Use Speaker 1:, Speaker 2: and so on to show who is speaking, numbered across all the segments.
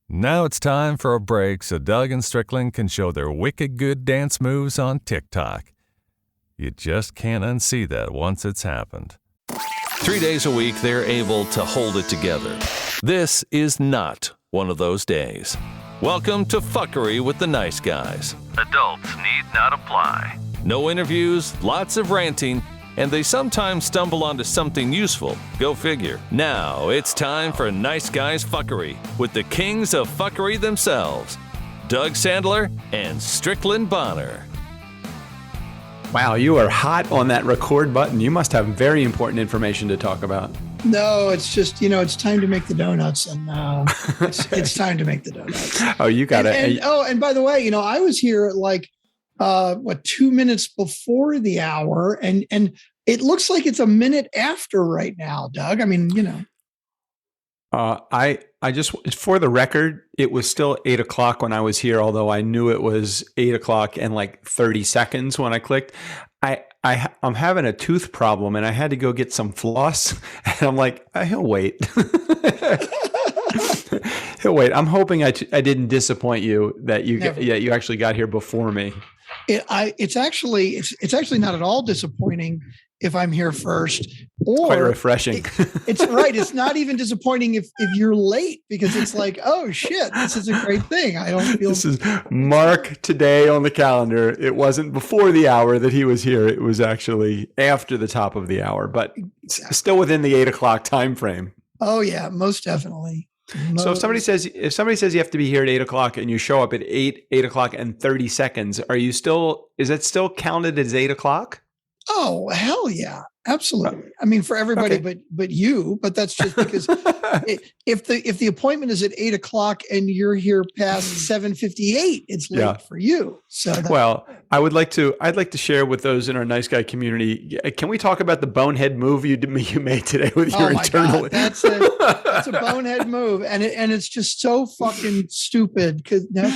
Speaker 1: Now it's time for a break so Doug and Strickland can show their wicked good dance moves on TikTok. You just can't unsee that once it's happened.
Speaker 2: 3 days a week, they're able to hold it together. This is not one of those days. Welcome to Fuckery with the Nice Guys. Adults need not apply. No interviews, lots of ranting, and they sometimes stumble onto something useful. Go figure. Now it's time for Nice Guys Fuckery with the kings of fuckery themselves, Doug Sandler and Strickland Bonner.
Speaker 3: Wow, you are hot on that record button. You must have very important information to talk about.
Speaker 4: No, it's just, it's time to make the donuts, and it's time to make the donuts.
Speaker 3: Oh, you got it.
Speaker 4: And by the way, I was here at 2 minutes before the hour, and it looks like it's a minute after right now, Doug. I mean,
Speaker 3: I just, for the record, it was still 8 o'clock when I was here, although I knew it was 8 o'clock and 30 seconds when I clicked. I'm having a tooth problem and I had to go get some floss, and I'm like, he'll wait. He'll wait. I'm hoping I didn't disappoint you that you actually got here before me.
Speaker 4: It's actually not at all disappointing if I'm here first. Or
Speaker 3: quite refreshing.
Speaker 4: It's right. It's not even disappointing if you're late, because it's like, oh shit, this is a great thing. I don't feel
Speaker 3: this is mark today on the calendar. It wasn't before the hour that he was here. It was actually after the top of the hour, but still within the 8 o'clock time frame.
Speaker 4: Oh yeah, most definitely.
Speaker 3: So if somebody says you have to be here at 8 o'clock and you show up at 8 o'clock and 30 seconds, is that still counted as 8 o'clock?
Speaker 4: Oh, hell yeah. Absolutely. I mean, for everybody, okay. but that's just because if the appointment is at 8 o'clock and you're here past 7:58, it's late for you. So
Speaker 3: I'd like to share with those in our nice guy community. Can we talk about the bonehead move you made today with your internal?
Speaker 4: God, that's a bonehead move, and it's just so fucking stupid. Because now,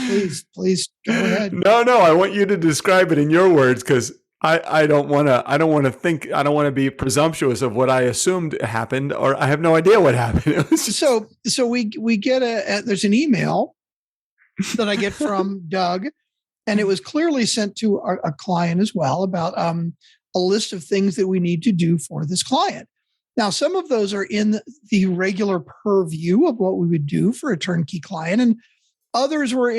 Speaker 4: please go ahead.
Speaker 3: No, I want you to describe it in your words, because I don't want to be presumptuous of what I assumed happened, or I have no idea what happened.
Speaker 4: So we get there's an email that I get from Doug, and it was clearly sent to a client as well about a list of things that we need to do for this client. Now, some of those are in the regular purview of what we would do for a turnkey client, and others were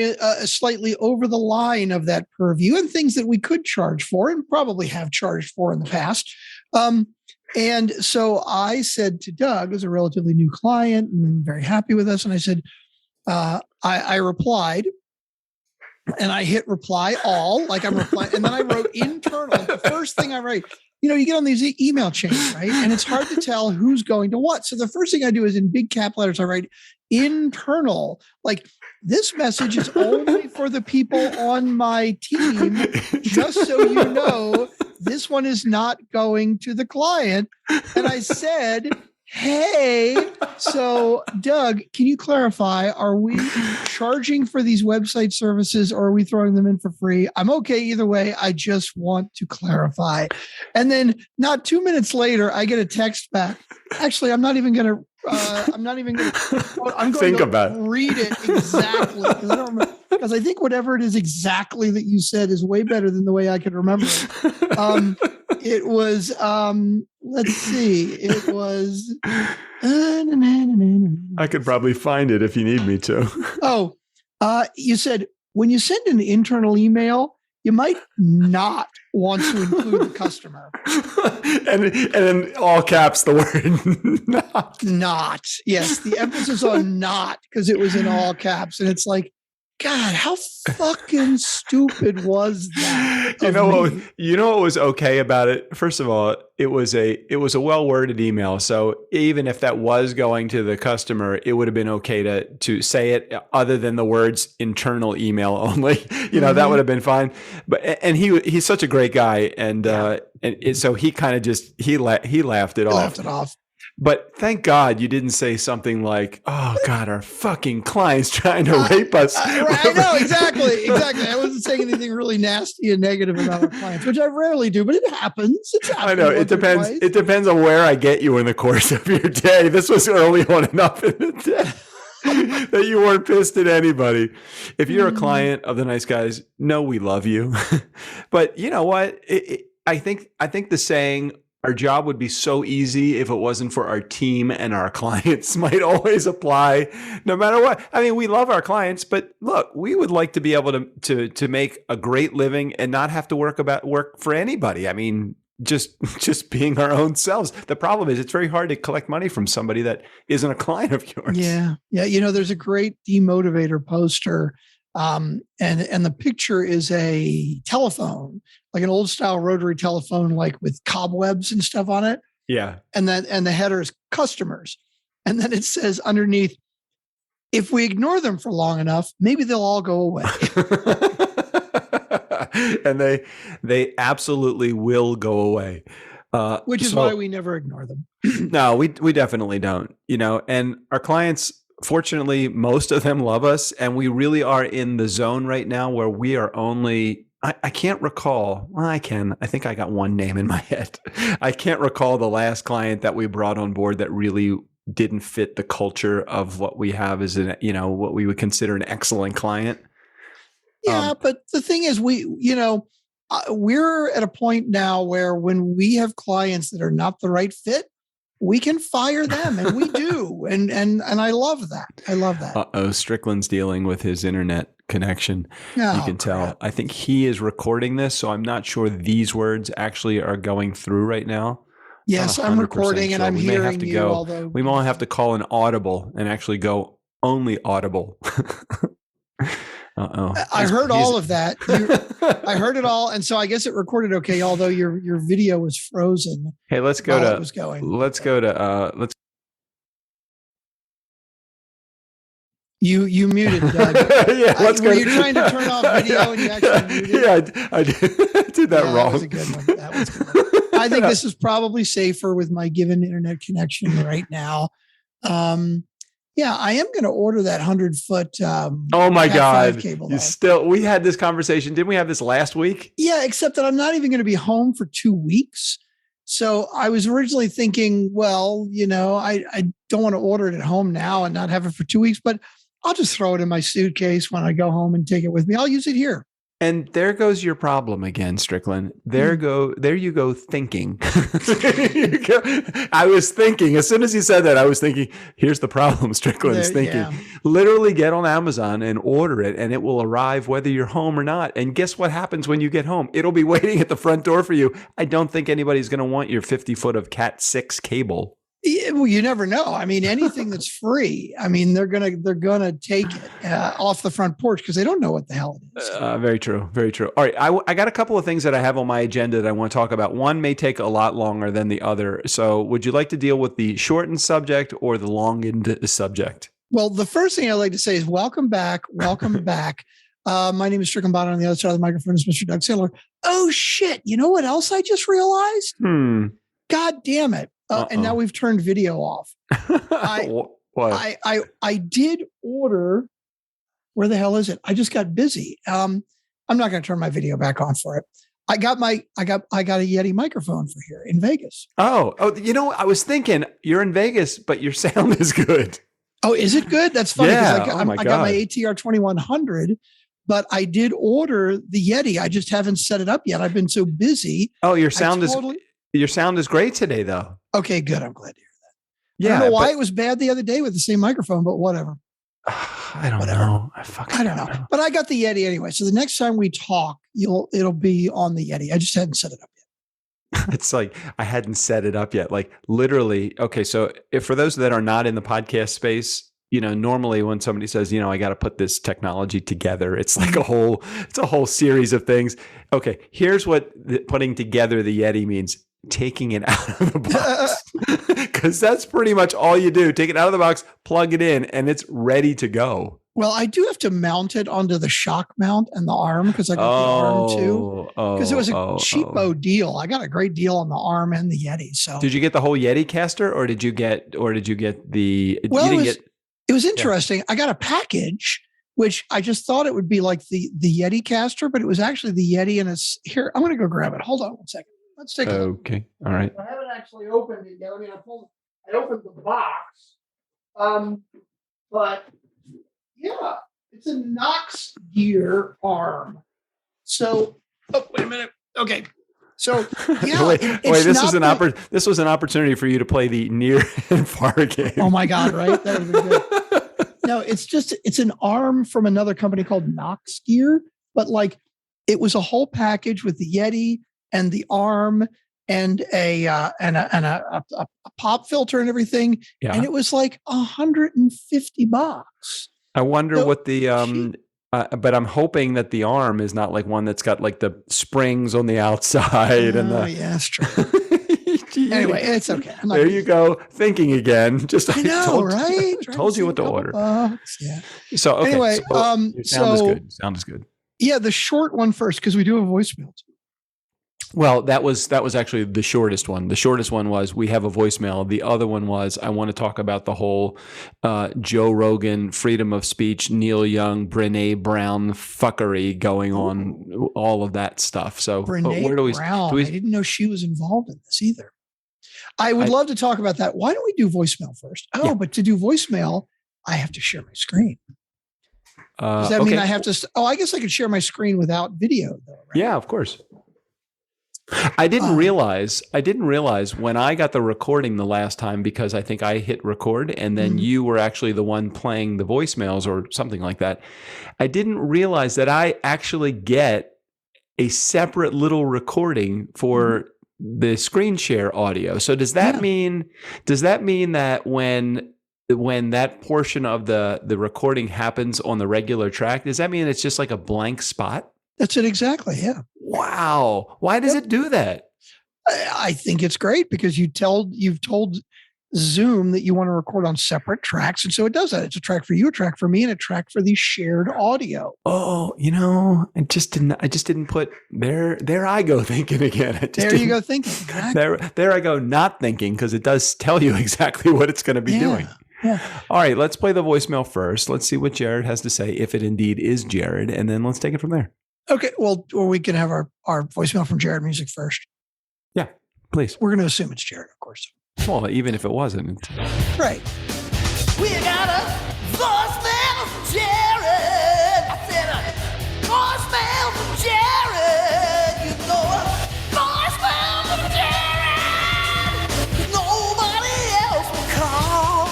Speaker 4: slightly over the line of that purview, and things that we could charge for and probably have charged for in the past. And so I said to Doug, as a relatively new client and very happy with us, and I said, I replied, and I hit reply all, like I'm replying, and then I wrote internal. The first thing I write, you get on these email chains, right? And it's hard to tell who's going to what. So the first thing I do is in big cap letters, I write internal, like, this message is only for the people on my team, just so you know, this one is not going to the client. And I said, hey, so Doug, can you clarify, are we charging for these website services, or are we throwing them in for free? I'm okay either way. I just want to clarify. And then not 2 minutes later, I get a text back. Actually, I'm going to
Speaker 3: think about it.
Speaker 4: Read it exactly, because I think whatever it is exactly that you said is way better than the way I could remember it. It was, let's see, it was.
Speaker 3: I could probably find it if you need me to.
Speaker 4: You said when you send an internal email, you might not want to include the customer.
Speaker 3: and in all caps, the word not.
Speaker 4: Not. Yes, the emphasis on not, because it was in all caps. And it's like, God, how fucking stupid was that?
Speaker 3: You know what was okay about it? First of all, it was a well-worded email. So even if that was going to the customer, it would have been okay to say it other than the words internal email only. That would have been fine. But he's such a great guy, and so he kind of just he laughed it off. But thank God you didn't say something like, "Oh God, our fucking client's trying to rape us."
Speaker 4: I know, exactly. I wasn't saying anything really nasty and negative about our clients, which I rarely do, but it happens.
Speaker 3: I know it depends. It depends on where I get you in the course of your day. This was early on enough in the day. that you weren't pissed at anybody. If you're a client of the Nice Guys, know we love you. But you know what? I think the saying, our job would be so easy if it wasn't for our team and our clients, might always apply no matter what. I mean, we love our clients, but look, we would like to be able to make a great living and not have to work for anybody. I mean, just being our own selves. The problem is it's very hard to collect money from somebody that isn't a client of yours.
Speaker 4: Yeah. There's a great demotivator poster. And the picture is a telephone, like an old style rotary telephone, like with cobwebs and stuff on it.
Speaker 3: Yeah.
Speaker 4: And the header is customers. And then it says underneath, if we ignore them for long enough, maybe they'll all go away.
Speaker 3: And they absolutely will go away.
Speaker 4: Which is why we never ignore them.
Speaker 3: No, we definitely don't, and our clients, fortunately, most of them love us, and we really are in the zone right now where we are only, I can't recall. Well, I think I got one name in my head. I can't recall the last client that we brought on board that really didn't fit the culture of what we have as what we would consider an excellent client.
Speaker 4: Yeah, but the thing is, we're at a point now where when we have clients that are not the right fit, we can fire them, and we do, and I love that. I love that.
Speaker 3: Strickland's dealing with his internet connection.
Speaker 4: Oh,
Speaker 3: you can tell. I think he is recording this, so I'm not sure these words actually are going through right now.
Speaker 4: Yes, I'm recording, and I'm hearing you.
Speaker 3: Although we might have to call an audible and actually go only audible.
Speaker 4: I heard all of that. I heard it all, and so I guess it recorded okay. Although your video was frozen.
Speaker 3: Hey, let's go to.
Speaker 4: You muted, Doug.
Speaker 3: Yeah,
Speaker 4: were you trying to turn off video and you actually muted?
Speaker 3: Yeah, I did that wrong.
Speaker 4: That was a good one. That was good. I think this is probably safer with my given internet connection right now. Yeah, I am going to order that 100-foot.
Speaker 3: Oh my God!
Speaker 4: Cable,
Speaker 3: we had this conversation. Didn't we have this last week?
Speaker 4: Yeah, except that I'm not even going to be home for 2 weeks. So I was originally thinking, well, I don't want to order it at home now and not have it for 2 weeks, but I'll just throw it in my suitcase when I go home and take it with me. I'll use it here.
Speaker 3: And there goes your problem again, Strickland. There you go thinking. I was thinking, as soon as you said that, I was thinking, here's the problem Strickland's thinking. Yeah. Literally get on Amazon and order it, and it will arrive whether you're home or not. And guess what happens when you get home? It'll be waiting at the front door for you. I don't think anybody's going to want your 50-foot of Cat 6 cable.
Speaker 4: Yeah, well, you never know. I mean, anything that's free, I mean, they're gonna take it off the front porch because they don't know what the hell it is.
Speaker 3: Very true. Very true. All right, I got a couple of things that I have on my agenda that I want to talk about. One may take a lot longer than the other. So, would you like to deal with the shortened subject or the longened subject?
Speaker 4: Well, the first thing I'd like to say is welcome back. Welcome back. My name is Strickland Bonner. On the other side of the microphone is Mr. Doug Sandler. Oh shit! You know what else I just realized? God damn it! And now we've turned video off.
Speaker 3: What?
Speaker 4: I did order. Where the hell is it? I just got busy. I'm not going to turn my video back on for it. I got a Yeti microphone for here in Vegas.
Speaker 3: Oh, I was thinking you're in Vegas, but your sound is good.
Speaker 4: Oh, is it good? That's funny.
Speaker 3: Yeah.
Speaker 4: I got my ATR 2100, but I did order the Yeti. I just haven't set it up yet. I've been so busy.
Speaker 3: Oh, your sound is great today, though.
Speaker 4: Okay, good. I'm glad to hear that.
Speaker 3: Yeah,
Speaker 4: I don't know why it was bad the other day with the same microphone, but whatever.
Speaker 3: I don't know. I don't know.
Speaker 4: But I got the Yeti anyway. So the next time we talk, it'll be on the Yeti. I just hadn't set it up yet.
Speaker 3: It's like I hadn't set it up yet. Like literally. Okay, so if for those that are not in the podcast space, normally when somebody says, I got to put this technology together, it's like a whole series of things. Okay, here's what putting together the Yeti means. Taking it out of the box, because that's pretty much all you do. Take it out of the box, plug it in, and it's ready to go.
Speaker 4: Well, I do have to mount it onto the shock mount and the arm because I got the arm too. Because it was a cheapo deal. I got a great deal on the arm and the Yeti. So
Speaker 3: did you get the whole Yeti caster, or did you get the?
Speaker 4: Well, it was interesting. Yeah. I got a package, which I just thought it would be like the Yeti caster, but it was actually the Yeti, and it's here. I'm going to go grab it. Hold on one second. Let's take a look.
Speaker 3: Okay. All right.
Speaker 4: I haven't actually opened it yet. I mean, I opened the box. But yeah, it's a Knox gear arm. So, oh, wait a minute. Okay. So, yeah.
Speaker 3: wait, this was an opportunity for you to play the near and far game.
Speaker 4: Oh my God, right? That would be good. No, it's an arm from another company called Knox Gear, but like it was a whole package with the Yeti and the arm and a pop filter and everything.
Speaker 3: Yeah.
Speaker 4: And it was like $150.
Speaker 3: I wonder what the but I'm hoping that the arm is not like one that's got like the springs on the outside and the.
Speaker 4: Yeah, that's true. Anyway, it's okay.
Speaker 3: There you go, thinking again. Just
Speaker 4: I know, right?
Speaker 3: Told you what to order.
Speaker 4: Yeah.
Speaker 3: So okay.
Speaker 4: Anyway,
Speaker 3: sound is good.
Speaker 4: Yeah, the short one first because we do have a voicemail too.
Speaker 3: Well, that was actually the shortest one. The shortest one was we have a voicemail. The other one was I want to talk about the whole Joe Rogan, freedom of speech, Neil Young, Brene Brown fuckery going on, all of that stuff. So
Speaker 4: Brene Brown, I didn't know she was involved in this either. I would love to talk about that. Why don't we do voicemail first? But to do voicemail, I have to share my screen. Does that mean I have to? I guess I could share my screen without video, though. Right?
Speaker 3: Yeah, of course. I didn't realize when I got the recording the last time because I think I hit record and then you were actually the one playing the voicemails or something like that. I didn't realize that I actually get a separate little recording for the screen share audio. So does that mean that when that portion of the recording happens on the regular track, does that mean it's just like a blank spot?
Speaker 4: That's it exactly. Yeah.
Speaker 3: Wow. Why does it do that?
Speaker 4: I think it's great because you've told Zoom that you want to record on separate tracks. And so it does that. It's a track for you, a track for me, and a track for the shared audio.
Speaker 3: Oh, I just didn't put there I go thinking again.
Speaker 4: There you go thinking. Exactly.
Speaker 3: There I go not thinking because it does tell you exactly what it's going to be doing.
Speaker 4: Yeah.
Speaker 3: All right, let's play the voicemail first. Let's see what Jared has to say, if it indeed is Jared, and then let's take it from there.
Speaker 4: Okay, well, or we can have our voicemail from Jared Music first.
Speaker 3: Yeah, please.
Speaker 4: We're going to assume it's Jared, of course.
Speaker 3: Well, even if it wasn't.
Speaker 4: Right.
Speaker 5: We got a voicemail from Jared. I said a voicemail from Jared. You know a voicemail from Jared. Nobody else will call.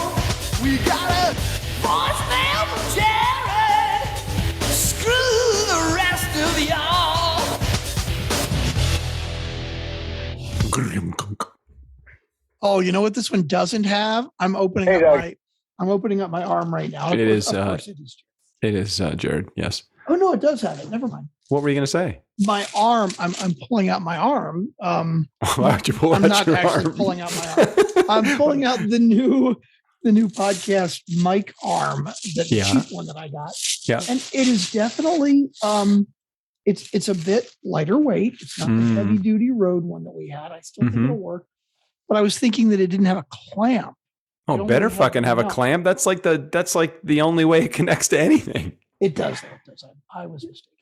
Speaker 5: We got a voicemail from Jared. Screw the rest of y'all.
Speaker 4: Oh, you know what this one doesn't have? I'm opening up my arm right now.
Speaker 3: It is Jared. Yes.
Speaker 4: Oh no, it does have it. Never mind.
Speaker 3: What were you going to say?
Speaker 4: My arm. I'm pulling out my arm.
Speaker 3: Why would you pull out
Speaker 4: I'm not
Speaker 3: your
Speaker 4: actually
Speaker 3: arm?
Speaker 4: pulling out my arm. I'm pulling out the new podcast mic arm, the cheap one that I got.
Speaker 3: Yeah.
Speaker 4: And it is definitely it's a bit lighter weight. It's not the heavy duty Rode one that we had. I still think it'll work. But I was thinking that it didn't have a clamp.
Speaker 3: Oh, better fucking have a clamp. That's like the only way it connects to anything.
Speaker 4: It does. It does. I was mistaken.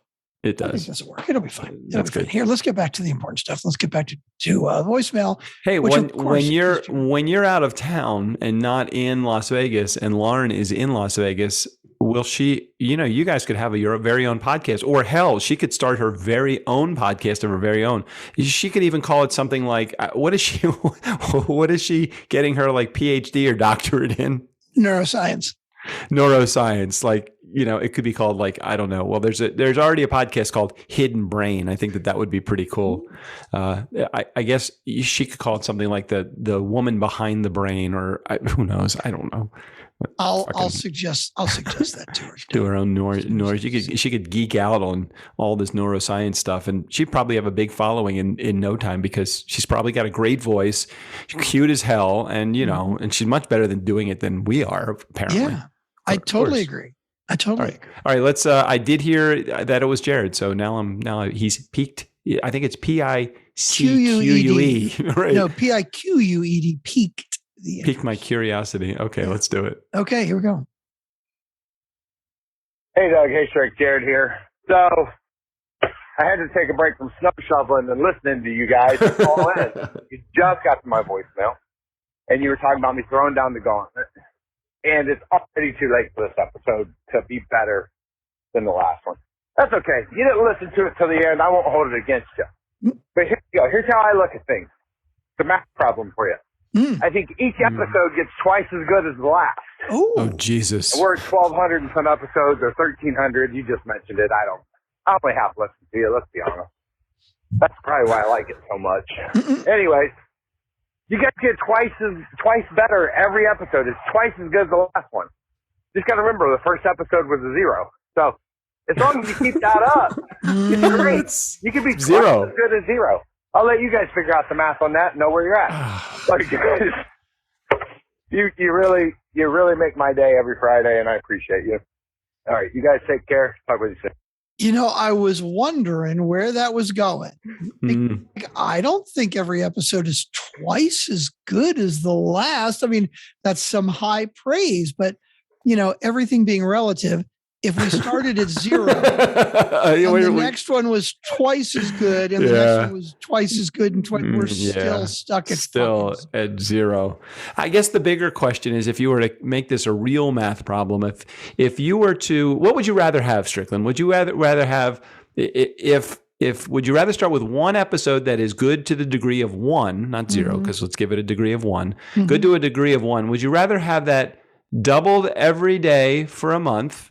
Speaker 3: It does.
Speaker 4: I think this will work. It'll be fine.
Speaker 3: That's good.
Speaker 4: Here, let's get back to the important stuff. Let's get back to voicemail.
Speaker 3: Hey, when you're out of town and not in Las Vegas, and Lauren is in Las Vegas, will she? You guys could have your very own podcast, or hell, she could start her very own podcast of her very own. She could even call it something like what is she? What is she getting her like PhD or doctorate in?
Speaker 4: Neuroscience.
Speaker 3: Like, it could be called like, I don't know. Well, there's already a podcast called Hidden Brain. I think that would be pretty cool. I guess she could call it something like the woman behind the brain, or who knows? I don't know.
Speaker 4: I'll suggest that to her.
Speaker 3: Do her own neuro. She could geek out on all this neuroscience stuff, and she'd probably have a big following in no time because she's probably got a great voice, cute as hell, and and she's much better than doing it than we are apparently.
Speaker 4: Yeah, I totally agree. All
Speaker 3: right. Let's. I did hear that it was Jared, so now he's peaked. I think it's PICQUE. Right?
Speaker 4: No, PIQUED. Peaked.
Speaker 3: Piqued my curiosity. Okay, let's do it.
Speaker 4: Okay, here we go.
Speaker 6: Hey, Doug. Hey, Shrek. Jared here. So, I had to take a break from snow shoveling and listening to you guys call in. You just got to my voicemail, and you were talking about me throwing down the gauntlet. and it's already too late for this episode to be better than the last one. That's okay. You didn't listen to it till the end. I won't hold it against you. But here you go. Here's how I look at things. It's a math problem for you. I think each episode gets twice as good as the last.
Speaker 3: Oh, Jesus.
Speaker 6: We're at 1,200 and some episodes, or 1,300. You just mentioned it. I only half listen to you. Let's be honest. That's probably why I like it so much. Anyways, you guys get twice better every episode. It's twice as good as the last one. Just got to remember, the first episode was a 0. So as long as you keep that up, it's great. You can be
Speaker 3: zero.
Speaker 6: Twice as good as 0. I'll let you guys figure out the math on that and know where you're at. Like, you really make my day every Friday, and I appreciate you. All right, you guys take care. Talk with you soon.
Speaker 4: You know, I was wondering where that was going. I don't think every episode is twice as good as the last. I mean, that's some high praise, but you know, everything being relative, if we started at 0 and the next one was twice as good and the next one was twice as good and we're still stuck at
Speaker 3: 0. I guess the bigger question is, if you were to make this a real math problem, if you were to, what would you rather have, Strickland? Would you rather have, would you rather start with one episode that is good to the degree of 1, not 0, because let's give it a degree of 1, good to a degree of 1. Would you rather have that doubled every day for a month?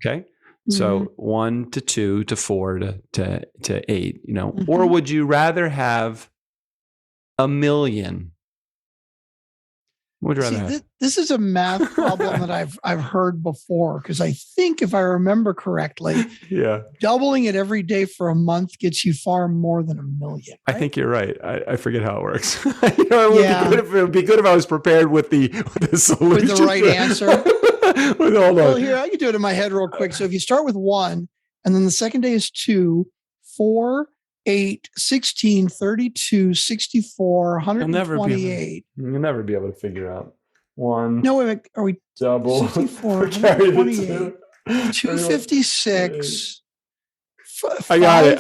Speaker 3: Okay. So 1 to 2 to 4 to 8, you know, or would you rather have 1 million? What would you rather have?
Speaker 4: This is a math problem that I've heard before, because I think if I remember correctly, doubling it every day for a month gets you far more than 1 million. Right?
Speaker 3: I think you're right. I forget how it works. You know, it would be good if I was prepared with the solution.
Speaker 4: With the right answer.
Speaker 3: Hold on.
Speaker 4: Well, here, I can do it in my head real quick. So if you start with 1, and then the second day is 2, 4, 8, 16, 32, 64, 128.
Speaker 3: You'll never be able to figure out 1.
Speaker 4: No, wait, are we
Speaker 3: double?
Speaker 4: 64, 128, 256.
Speaker 3: I got it.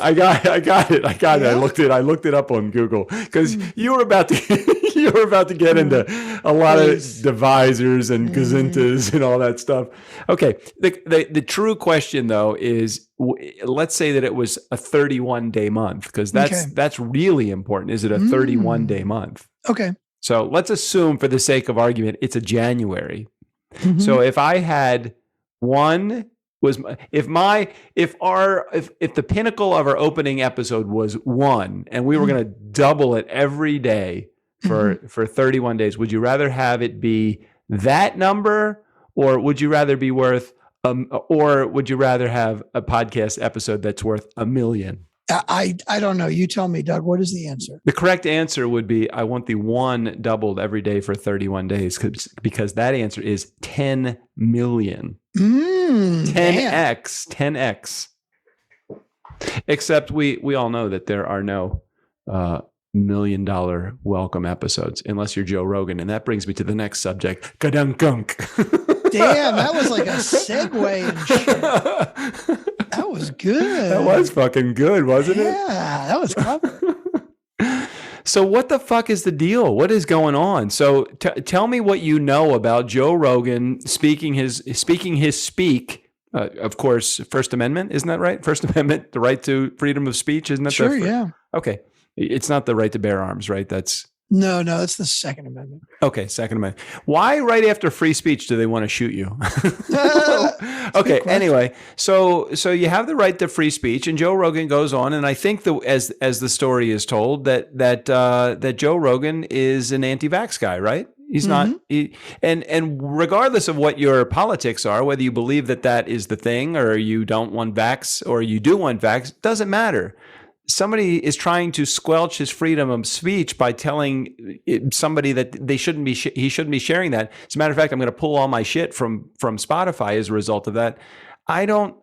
Speaker 3: I looked it up on Google, because you were about to get into a lot of divisors and gazintas and all that stuff. Okay. The true question though is, let's say that it was a 31-day month, because that's really important. Is it a 31-day month?
Speaker 4: Okay.
Speaker 3: So let's assume, for the sake of argument, it's a January. So if I had one. If the pinnacle of our opening episode was 1, and we were going to double it every day for 31 days, would you rather have it be that number, or would you rather be worth or would you rather have a podcast episode that's worth 1 million?
Speaker 4: I don't know. You tell me, Doug. What is the answer?
Speaker 3: The correct answer would be, I want the 1 doubled every day for 31 days, because that answer is 10 million. 10x. Except we all know that there are no $1 million welcome episodes, unless you're Joe Rogan. And that brings me to the next subject. Ka-dunk-gunk.
Speaker 4: Damn, that was like a segue and shit. That was good.
Speaker 3: That was fucking good, wasn't it?
Speaker 4: Yeah, that was clever.
Speaker 3: So what the fuck is the deal? What is going on? So tell me what you know about Joe Rogan speaking his speak. Of course, First Amendment, isn't that right? First Amendment, the right to freedom of speech, isn't that
Speaker 4: sure? Yeah.
Speaker 3: Okay, it's not the right to bear arms, right? That's
Speaker 4: no, that's the Second Amendment.
Speaker 3: Okay, Second Amendment. Why right after free speech do they want to shoot you? Okay, anyway, so you have the right to free speech, and Joe Rogan goes on, and I think as the story is told, that Joe Rogan is an anti-vax guy, right? He's not, and regardless of what your politics are, whether you believe that is the thing, or you don't want vax, or you do want vax, doesn't matter. Somebody is trying to squelch his freedom of speech by telling somebody that he shouldn't be sharing that. As a matter of fact, I'm going to pull all my shit from Spotify as a result of that. I don't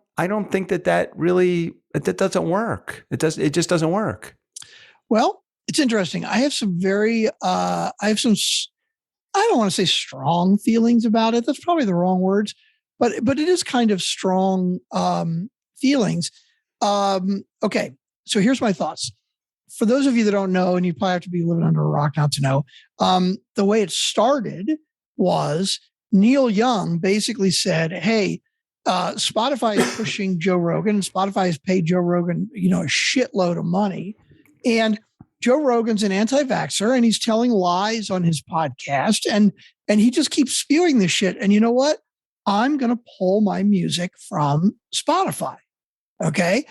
Speaker 3: think that doesn't work. It just doesn't work.
Speaker 4: Well, it's interesting. I have some I don't want to say strong feelings about it. That's probably the wrong words, but it is kind of strong feelings. Okay. So here's my thoughts. For those of you that don't know, and you probably have to be living under a rock not to know, the way it started was Neil Young basically said, hey, Spotify is pushing Joe Rogan, and Spotify has paid Joe Rogan, a shitload of money. And Joe Rogan's an anti-vaxxer, and he's telling lies on his podcast, and he just keeps spewing this shit. And you know what? I'm going to pull my music from Spotify. Okay.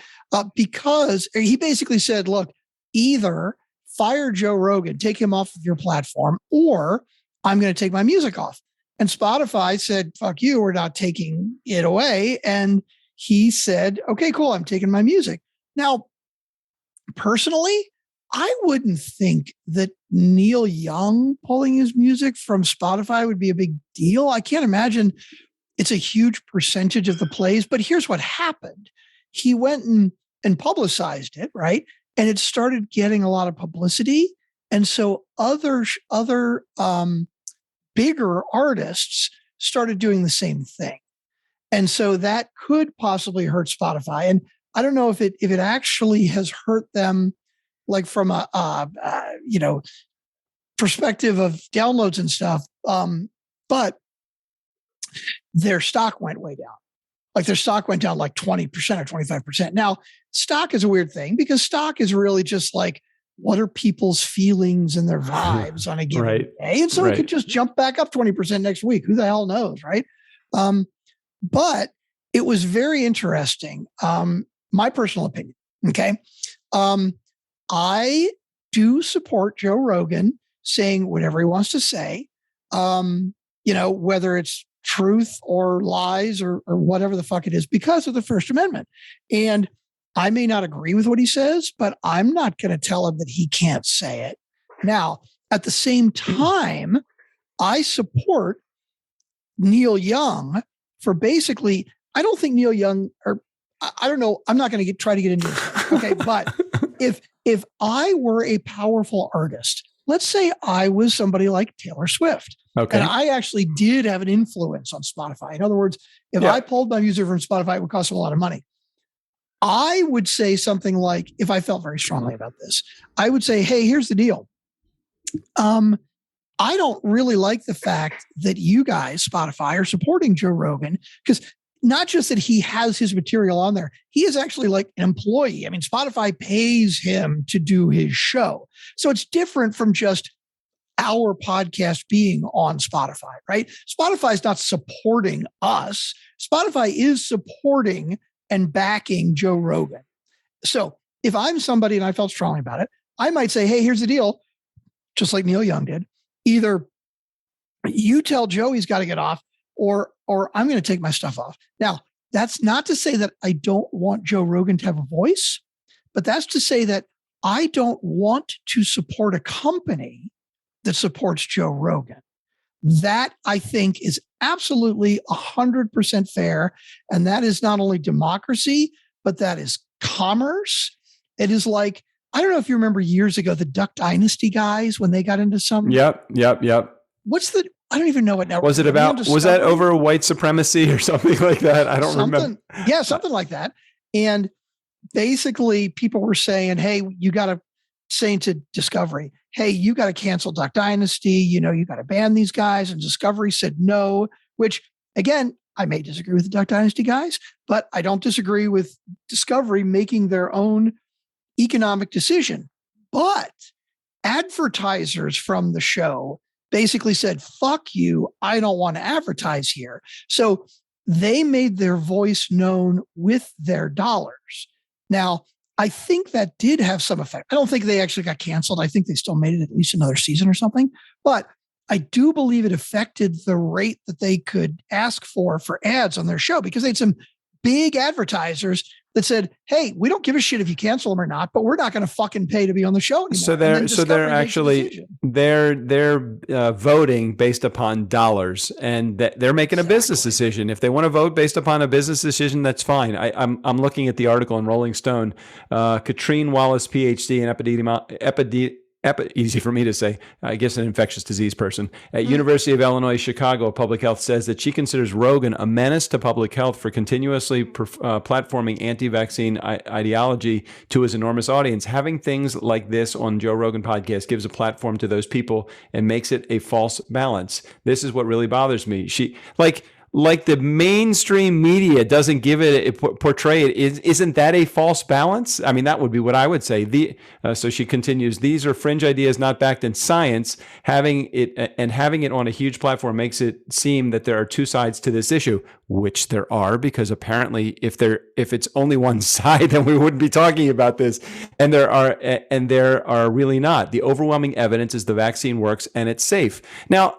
Speaker 4: Because he basically said, look, either fire Joe Rogan, take him off of your platform, or I'm going to take my music off. And Spotify said, fuck you, we're not taking it away. And he said, okay, cool, I'm taking my music. Now, personally, I wouldn't think that Neil Young pulling his music from Spotify would be a big deal. I can't imagine it's a huge percentage of the plays, but here's what happened. He went and publicized it, right? And it started getting a lot of publicity. And so other bigger artists started doing the same thing. And so that could possibly hurt Spotify. And I don't know if it actually has hurt them, like from a perspective of downloads and stuff. But their stock went way down. Like their stock went down like 20% or 25%. Now, stock is a weird thing because stock is really just like, what are people's feelings and their vibes on a given day? And so it could just jump back up 20% next week. Who the hell knows, right? But it was very interesting. My personal opinion, okay? I do support Joe Rogan saying whatever he wants to say, whether it's truth or lies or whatever the fuck it is, because of the First Amendment. And I may not agree with what he says, but I'm not going to tell him that he can't say it. Now, at the same time, I support Neil Young for basically, I don't think Neil Young, or I don't know, I'm not going to try to get into this. Okay. But if I were a powerful artist, let's say I was somebody like Taylor Swift, and I actually did have an influence on Spotify. In other words, if I pulled my music from Spotify, it would cost them a lot of money. I would say something like, if I felt very strongly about this, I would say, hey, here's the deal. I don't really like the fact that you guys, Spotify, are supporting Joe Rogan, because not just that he has his material on there, he is actually like an employee. I mean, Spotify pays him to do his show. So it's different from just our podcast being on Spotify, right? Spotify is not supporting us. Spotify is supporting and backing Joe Rogan. So if I'm somebody and I felt strongly about it, I might say, hey, here's the deal, just like Neil Young did. Either you tell Joe he's got to get off, or I'm going to take my stuff off. Now, that's not to say that I don't want Joe Rogan to have a voice, but that's to say that I don't want to support a company that supports Joe Rogan. That, I think, is absolutely 100% fair. And that is not only democracy, but that is commerce. It is like, I don't know if you remember years ago, the Duck Dynasty guys, when they got into some.
Speaker 3: Yep.
Speaker 4: I don't even know what network.
Speaker 3: Was it about, was that over white supremacy or something like that? I don't remember.
Speaker 4: Yeah, something like that. And basically people were saying, hey, you got to say to Discovery, hey, you got to cancel Duck Dynasty. You got to ban these guys. And Discovery said no, which again, I may disagree with the Duck Dynasty guys, but I don't disagree with Discovery making their own economic decision. But advertisers from the show basically said, fuck you, I don't want to advertise here. So they made their voice known with their dollars. Now, I think that did have some effect. I don't think they actually got canceled. I think they still made it at least another season or something. But I do believe it affected the rate that they could ask for ads on their show, because they had some big advertisers that said, hey, we don't give a shit if you cancel them or not, but we're not going to fucking pay to be on the show anymore.
Speaker 3: So they're actually, they're voting based upon dollars, and they're making a business decision. If they want to vote based upon a business decision, that's fine. I'm looking at the article in Rolling Stone. Katrine Wallace, PhD in easy for me to say, I guess an infectious disease person at University of Illinois, Chicago Public Health says that she considers Rogan a menace to public health for continuously platforming anti-vaccine ideology to his enormous audience. Having things like this on Joe Rogan podcast gives a platform to those people and makes it a false balance. This is what really bothers me. She like the mainstream media doesn't give it, portray it. Isn't that a false balance? I mean, that would be what I would say. So she continues, these are fringe ideas not backed in science. Having it on a huge platform makes it seem that there are two sides to this issue, which there are, because apparently if it's only one side, then we wouldn't be talking about this. And there are really not. The overwhelming evidence is the vaccine works and it's safe. Now,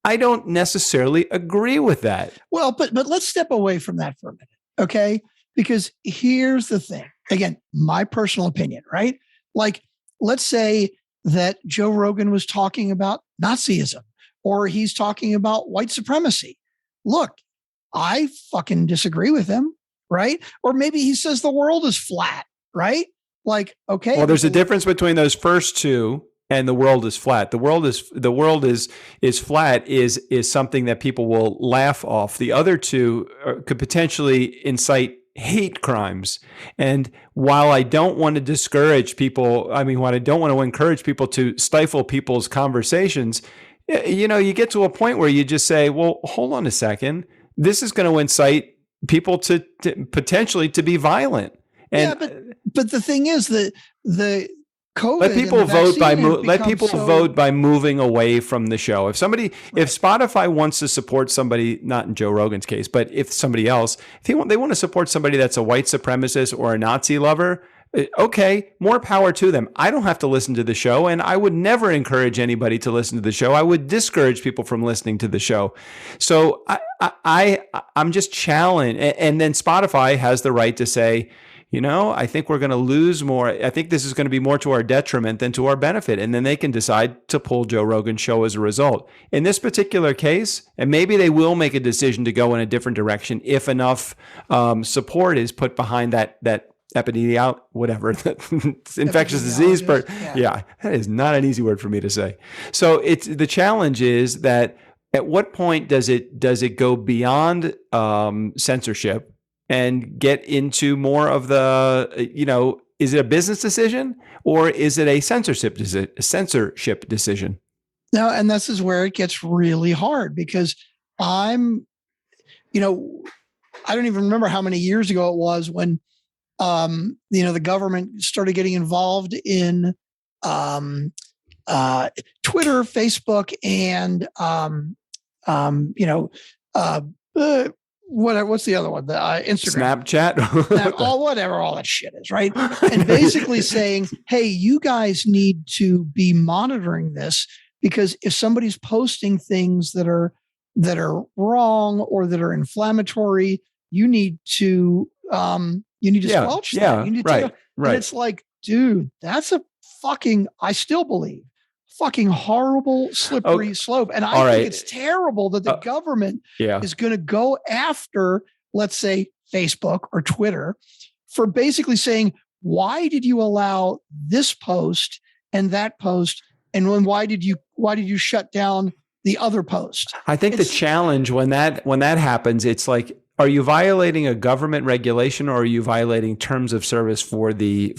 Speaker 3: I don't necessarily agree with that.
Speaker 4: Well, but let's step away from that for a minute, okay? Because here's the thing. Again, my personal opinion, right? Like, let's say that Joe Rogan was talking about Nazism, or he's talking about white supremacy. Look, I fucking disagree with him, right? Or maybe he says the world is flat, right? Like, okay.
Speaker 3: Well, there's a difference between those first two and the world is flat. The world is flat is something that people will laugh off. The other two could potentially incite hate crimes. And while I don't want to discourage people, while I don't want to encourage people to stifle people's conversations, you get to a point where you just say, well, hold on a second. This is going to incite people to potentially to be violent. And
Speaker 4: but the thing is that the COVID
Speaker 3: let people vote by moving away from the show. If Spotify wants to support somebody, not in Joe Rogan's case, but if somebody else, they want to support somebody that's a white supremacist or a Nazi lover, okay, more power to them. I don't have to listen to the show, and I would never encourage anybody to listen to the show. I would discourage people from listening to the show. So I'm just challenged, and then Spotify has the right to say, I think we're going to lose more. I think this is going to be more to our detriment than to our benefit. And then they can decide to pull Joe Rogan's show as a result. In this particular case, and maybe they will make a decision to go in a different direction if enough support is put behind that epidemiology, whatever, infectious disease. Yeah, that is not an easy word for me to say. So the challenge is that at what point does it go beyond censorship and get into more of the, is it a business decision or is it a censorship decision?
Speaker 4: No, and this is where it gets really hard because I don't even remember how many years ago it was when, the government started getting involved in Twitter, Facebook, and what's the other one? The Instagram,
Speaker 3: Snapchat,
Speaker 4: all that shit is, right? And basically saying, hey, you guys need to be monitoring this because if somebody's posting things that are wrong or that are inflammatory, you need to squelch that. You need to, right. And it's like, dude, that's a fucking, I still believe, fucking horrible slippery slope. And I think it's terrible that the government is going to go after, let's say, Facebook or Twitter for basically saying, why did you allow this post and that post? And why did you shut down the other post?
Speaker 3: I think the challenge when that happens, it's like, are you violating a government regulation or are you violating terms of service for the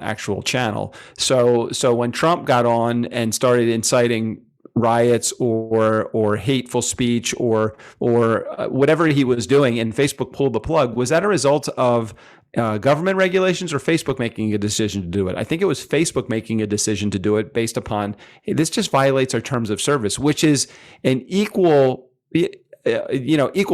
Speaker 3: actual channel? So when Trump got on and started inciting riots or hateful speech or whatever he was doing, and Facebook pulled the plug, was that a result of government regulations or Facebook making a decision to do it? I think it was Facebook making a decision to do it based upon, hey, this just violates our terms of service, which is an equal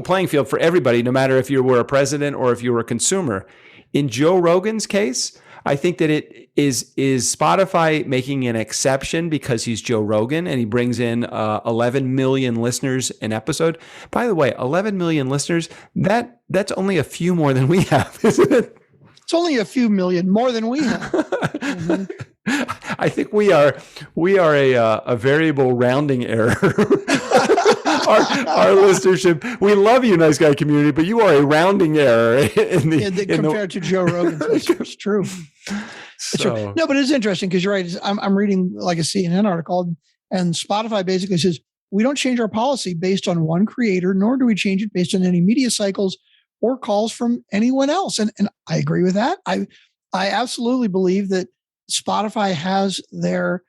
Speaker 3: playing field for everybody, no matter if you were a president or if you were a consumer. In Joe Rogan's case, I think that it is Spotify making an exception because he's Joe Rogan and he brings in 11 million listeners an episode. By the way, 11 million listeners, that's only a few more than we have, isn't it?
Speaker 4: It's only a few million more than we have. Mm-hmm.
Speaker 3: I think we are a variable rounding error. Our listenership, we love you, nice guy community, but you are a rounding error
Speaker 4: compared to Joe Rogan's listeners. True. It's true. No, but it's interesting because you're right. I'm reading like a CNN article, and Spotify basically says, we don't change our policy based on one creator, nor do we change it based on any media cycles or calls from anyone else. And I agree with that. I absolutely believe that Spotify has their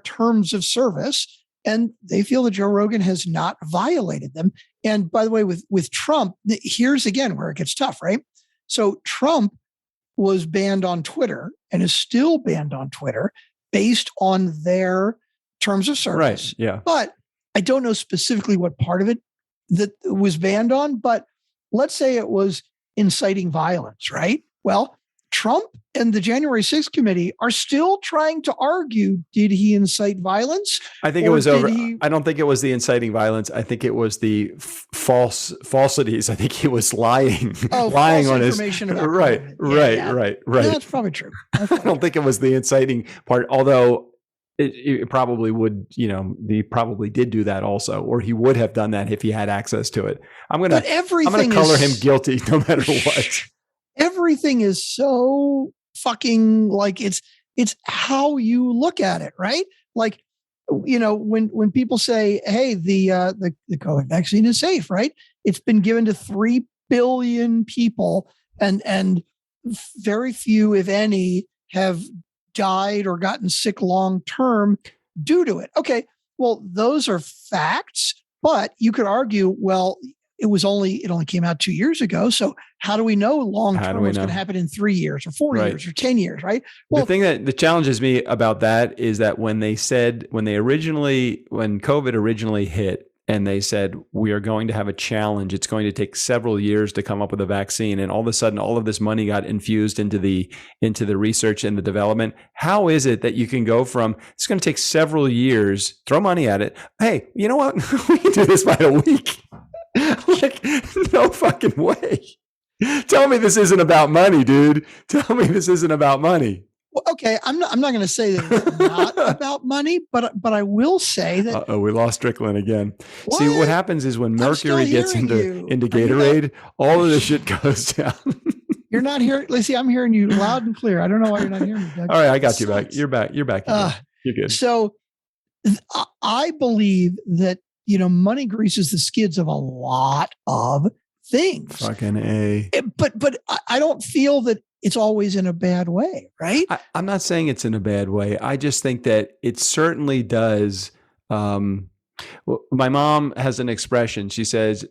Speaker 4: terms of service, and they feel that Joe Rogan has not violated them. And by the way, with Trump, here's again where it gets tough, right? So Trump was banned on Twitter and is still banned on Twitter based on their terms of service.
Speaker 3: Right. Yeah.
Speaker 4: But I don't know specifically what part of it that was banned on, but let's say it was inciting violence, right? Well, Trump and the January 6th committee are still trying to argue, did he incite violence?
Speaker 3: I think it was over. I don't think it was the inciting violence. I think it was the falsities. I think he was lying, lying on his information about
Speaker 4: right.
Speaker 3: Yeah,
Speaker 4: that's probably true.
Speaker 3: I don't think it was the inciting part, although it probably would, he probably did do that also, or he would have done that if he had access to it. I'm going to color him guilty no matter what.
Speaker 4: Everything is so fucking like it's how you look at it, right? Like, when people say, hey, the COVID vaccine is safe, right? It's been given to 3 billion people and very few, if any, have died or gotten sick long term due to it. Okay, well, those are facts, but you could argue, well, it only came out 2 years ago. So how do we know long term what's going to happen in 3 years or 4 years or 10 years, right? Well,
Speaker 3: the thing that challenges me about that is that when COVID originally hit and they said, we are going to have a challenge, it's going to take several years to come up with a vaccine. And all of a sudden, all of this money got infused into the research and the development. How is it that you can go from, it's going to take several years, throw money at it. Hey, you know what? We can do this by a week. Like, no fucking way. Tell me this isn't about money, dude. Tell me this isn't about money.
Speaker 4: Well, okay, I'm not going to say that it's not about money, but I will say that.
Speaker 3: We lost Strickland again. What? See, what happens is when mercury gets into Gatorade, all of this shit goes down.
Speaker 4: You're not hearing. Lacey, I'm hearing you loud and clear. I don't know why you're not hearing me, Doug.
Speaker 3: All right, I got you back. You're back. You're good.
Speaker 4: So I believe that money greases the skids of a lot of things.
Speaker 3: Fucking A.
Speaker 4: But I don't feel that it's always in a bad way, right?
Speaker 3: I'm not saying it's in a bad way. I just think that it certainly does. My mom has an expression. She says,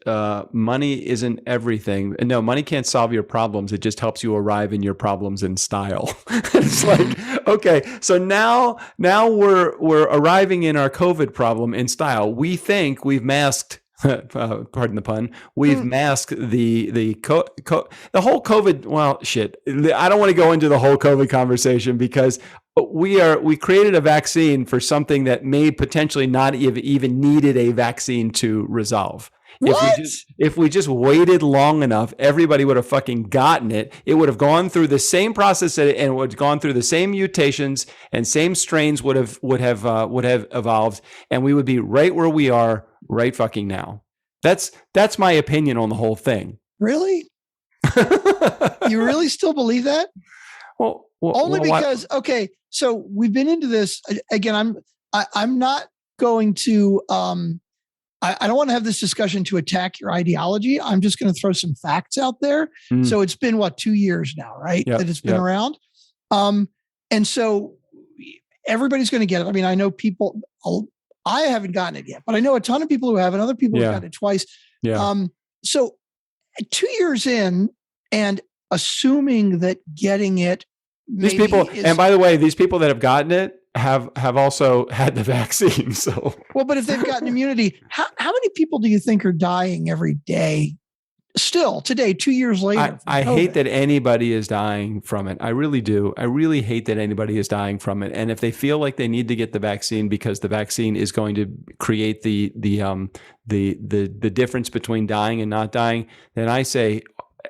Speaker 3: money isn't everything. No, money can't solve your problems. It just helps you arrive in your problems in style. It's like, okay, so now we're arriving in our COVID problem in style. We think we've masked, pardon the pun, we've masked the whole COVID. Well, shit, I don't want to go into the whole COVID conversation because we created a vaccine for something that may potentially not even needed a vaccine to resolve.
Speaker 4: What?
Speaker 3: If we just waited long enough, everybody would have fucking gotten it. It would have gone through the same process and would have gone through the same mutations and same strains would have evolved, and we would be right where we are right fucking now. That's my opinion on the whole thing.
Speaker 4: Really? You really still believe that?
Speaker 3: Well,
Speaker 4: only because okay, so we've been into this again. I'm not going to. I don't want to have this discussion to attack your ideology. I'm just going to throw some facts out there. So it's been 2 years now, right?
Speaker 3: Yep,
Speaker 4: that it's been around. And so everybody's going to get it. I mean, I know people. I haven't gotten it yet, but I know a ton of people who have, and other people who've gotten it twice.
Speaker 3: Yeah.
Speaker 4: So 2 years in, and assuming that getting it,
Speaker 3: these people, and by the way, these people that have gotten it have also had the vaccine. So
Speaker 4: well, but if they've gotten immunity, how many people do you think are dying every day? Still today, 2 years later,
Speaker 3: I hate that anybody is dying from it. I really do. I really hate that anybody is dying from it. And if they feel like they need to get the vaccine because the vaccine is going to create the difference between dying and not dying, then I say,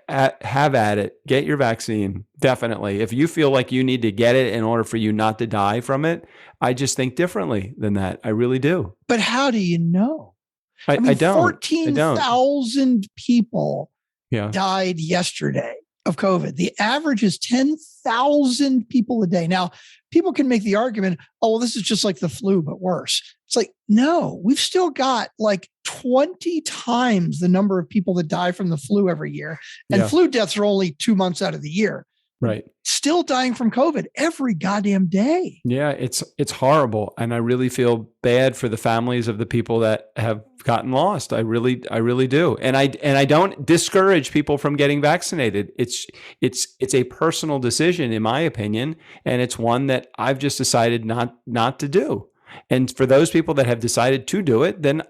Speaker 3: have at it. Get your vaccine. Definitely. If you feel like you need to get it in order for you not to die from it, I just think differently than that. I really do.
Speaker 4: But how do you know?
Speaker 3: I don't.
Speaker 4: 14,000 people
Speaker 3: died
Speaker 4: yesterday. of COVID. The average is 10,000 people a day. Now, people can make the argument, oh, well, this is just like the flu, but worse. It's like, no, we've still got like 20 times the number of people that die from the flu every year. And flu deaths are only 2 months out of the year.
Speaker 3: Right.
Speaker 4: Still dying from COVID every goddamn day.
Speaker 3: Yeah, it's horrible. And I really feel bad for the families of the people that have gotten lost. I really do. And I don't discourage people from getting vaccinated. It's a personal decision, in my opinion. And it's one that I've just decided not to do. And for those people that have decided to do it, then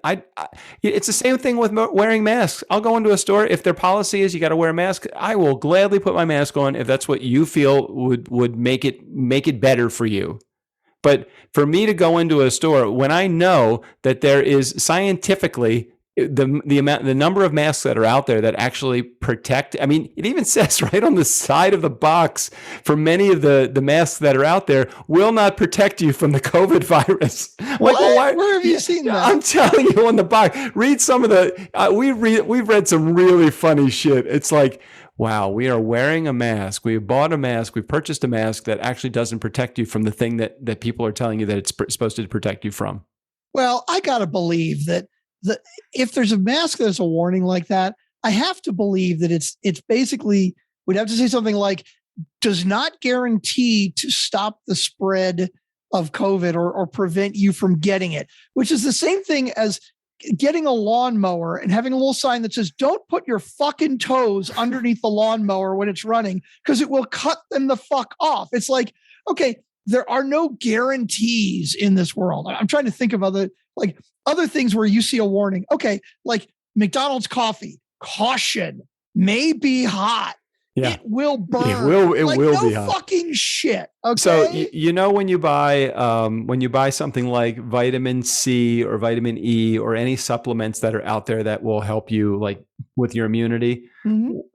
Speaker 3: it's the same thing with wearing masks. I'll go into a store. If their policy is you got to wear a mask, I will gladly put my mask on if that's what you feel would make it better for you. But for me to go into a store when I know that there is scientifically the number of masks that are out there that actually protect. I mean, it even says right on the side of the box for many of the masks that are out there will not protect you from the COVID virus.
Speaker 4: Where have you seen that?
Speaker 3: I'm telling you on the box. Read some of the. We've read some really funny shit. It's like, wow, we are wearing a mask. We bought a mask. We purchased a mask that actually doesn't protect you from the thing that people are telling you that it's supposed to protect you from.
Speaker 4: Well, I got to believe that if there's a mask that's a warning like that, I have to believe that it's basically, we'd have to say something like, does not guarantee to stop the spread of COVID or prevent you from getting it, which is the same thing as getting a lawnmower and having a little sign that says, don't put your fucking toes underneath the lawnmower when it's running because it will cut them the fuck off. It's like, okay, there are no guarantees in this world. I'm trying to think of other things where you see a warning. Okay, like McDonald's coffee, caution, may be hot.
Speaker 3: Yeah.
Speaker 4: It will burn.
Speaker 3: It will be hot.
Speaker 4: Fucking shit. Okay.
Speaker 3: So you know when you buy something like vitamin C or vitamin E or any supplements that are out there that will help you like with your immunity,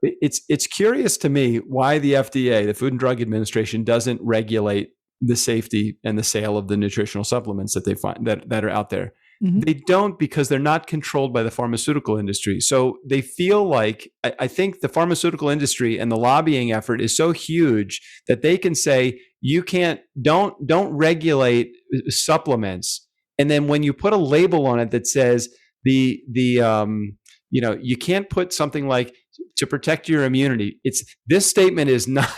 Speaker 3: it's curious to me why the FDA, the Food and Drug Administration, doesn't regulate the safety and the sale of the nutritional supplements that they find that are out there. They don't, because they're not controlled by the pharmaceutical industry. So they feel like, I think the pharmaceutical industry and the lobbying effort is so huge that they can say, you don't regulate supplements. And then when you put a label on it that says you can't put something like to protect your immunity. This statement is not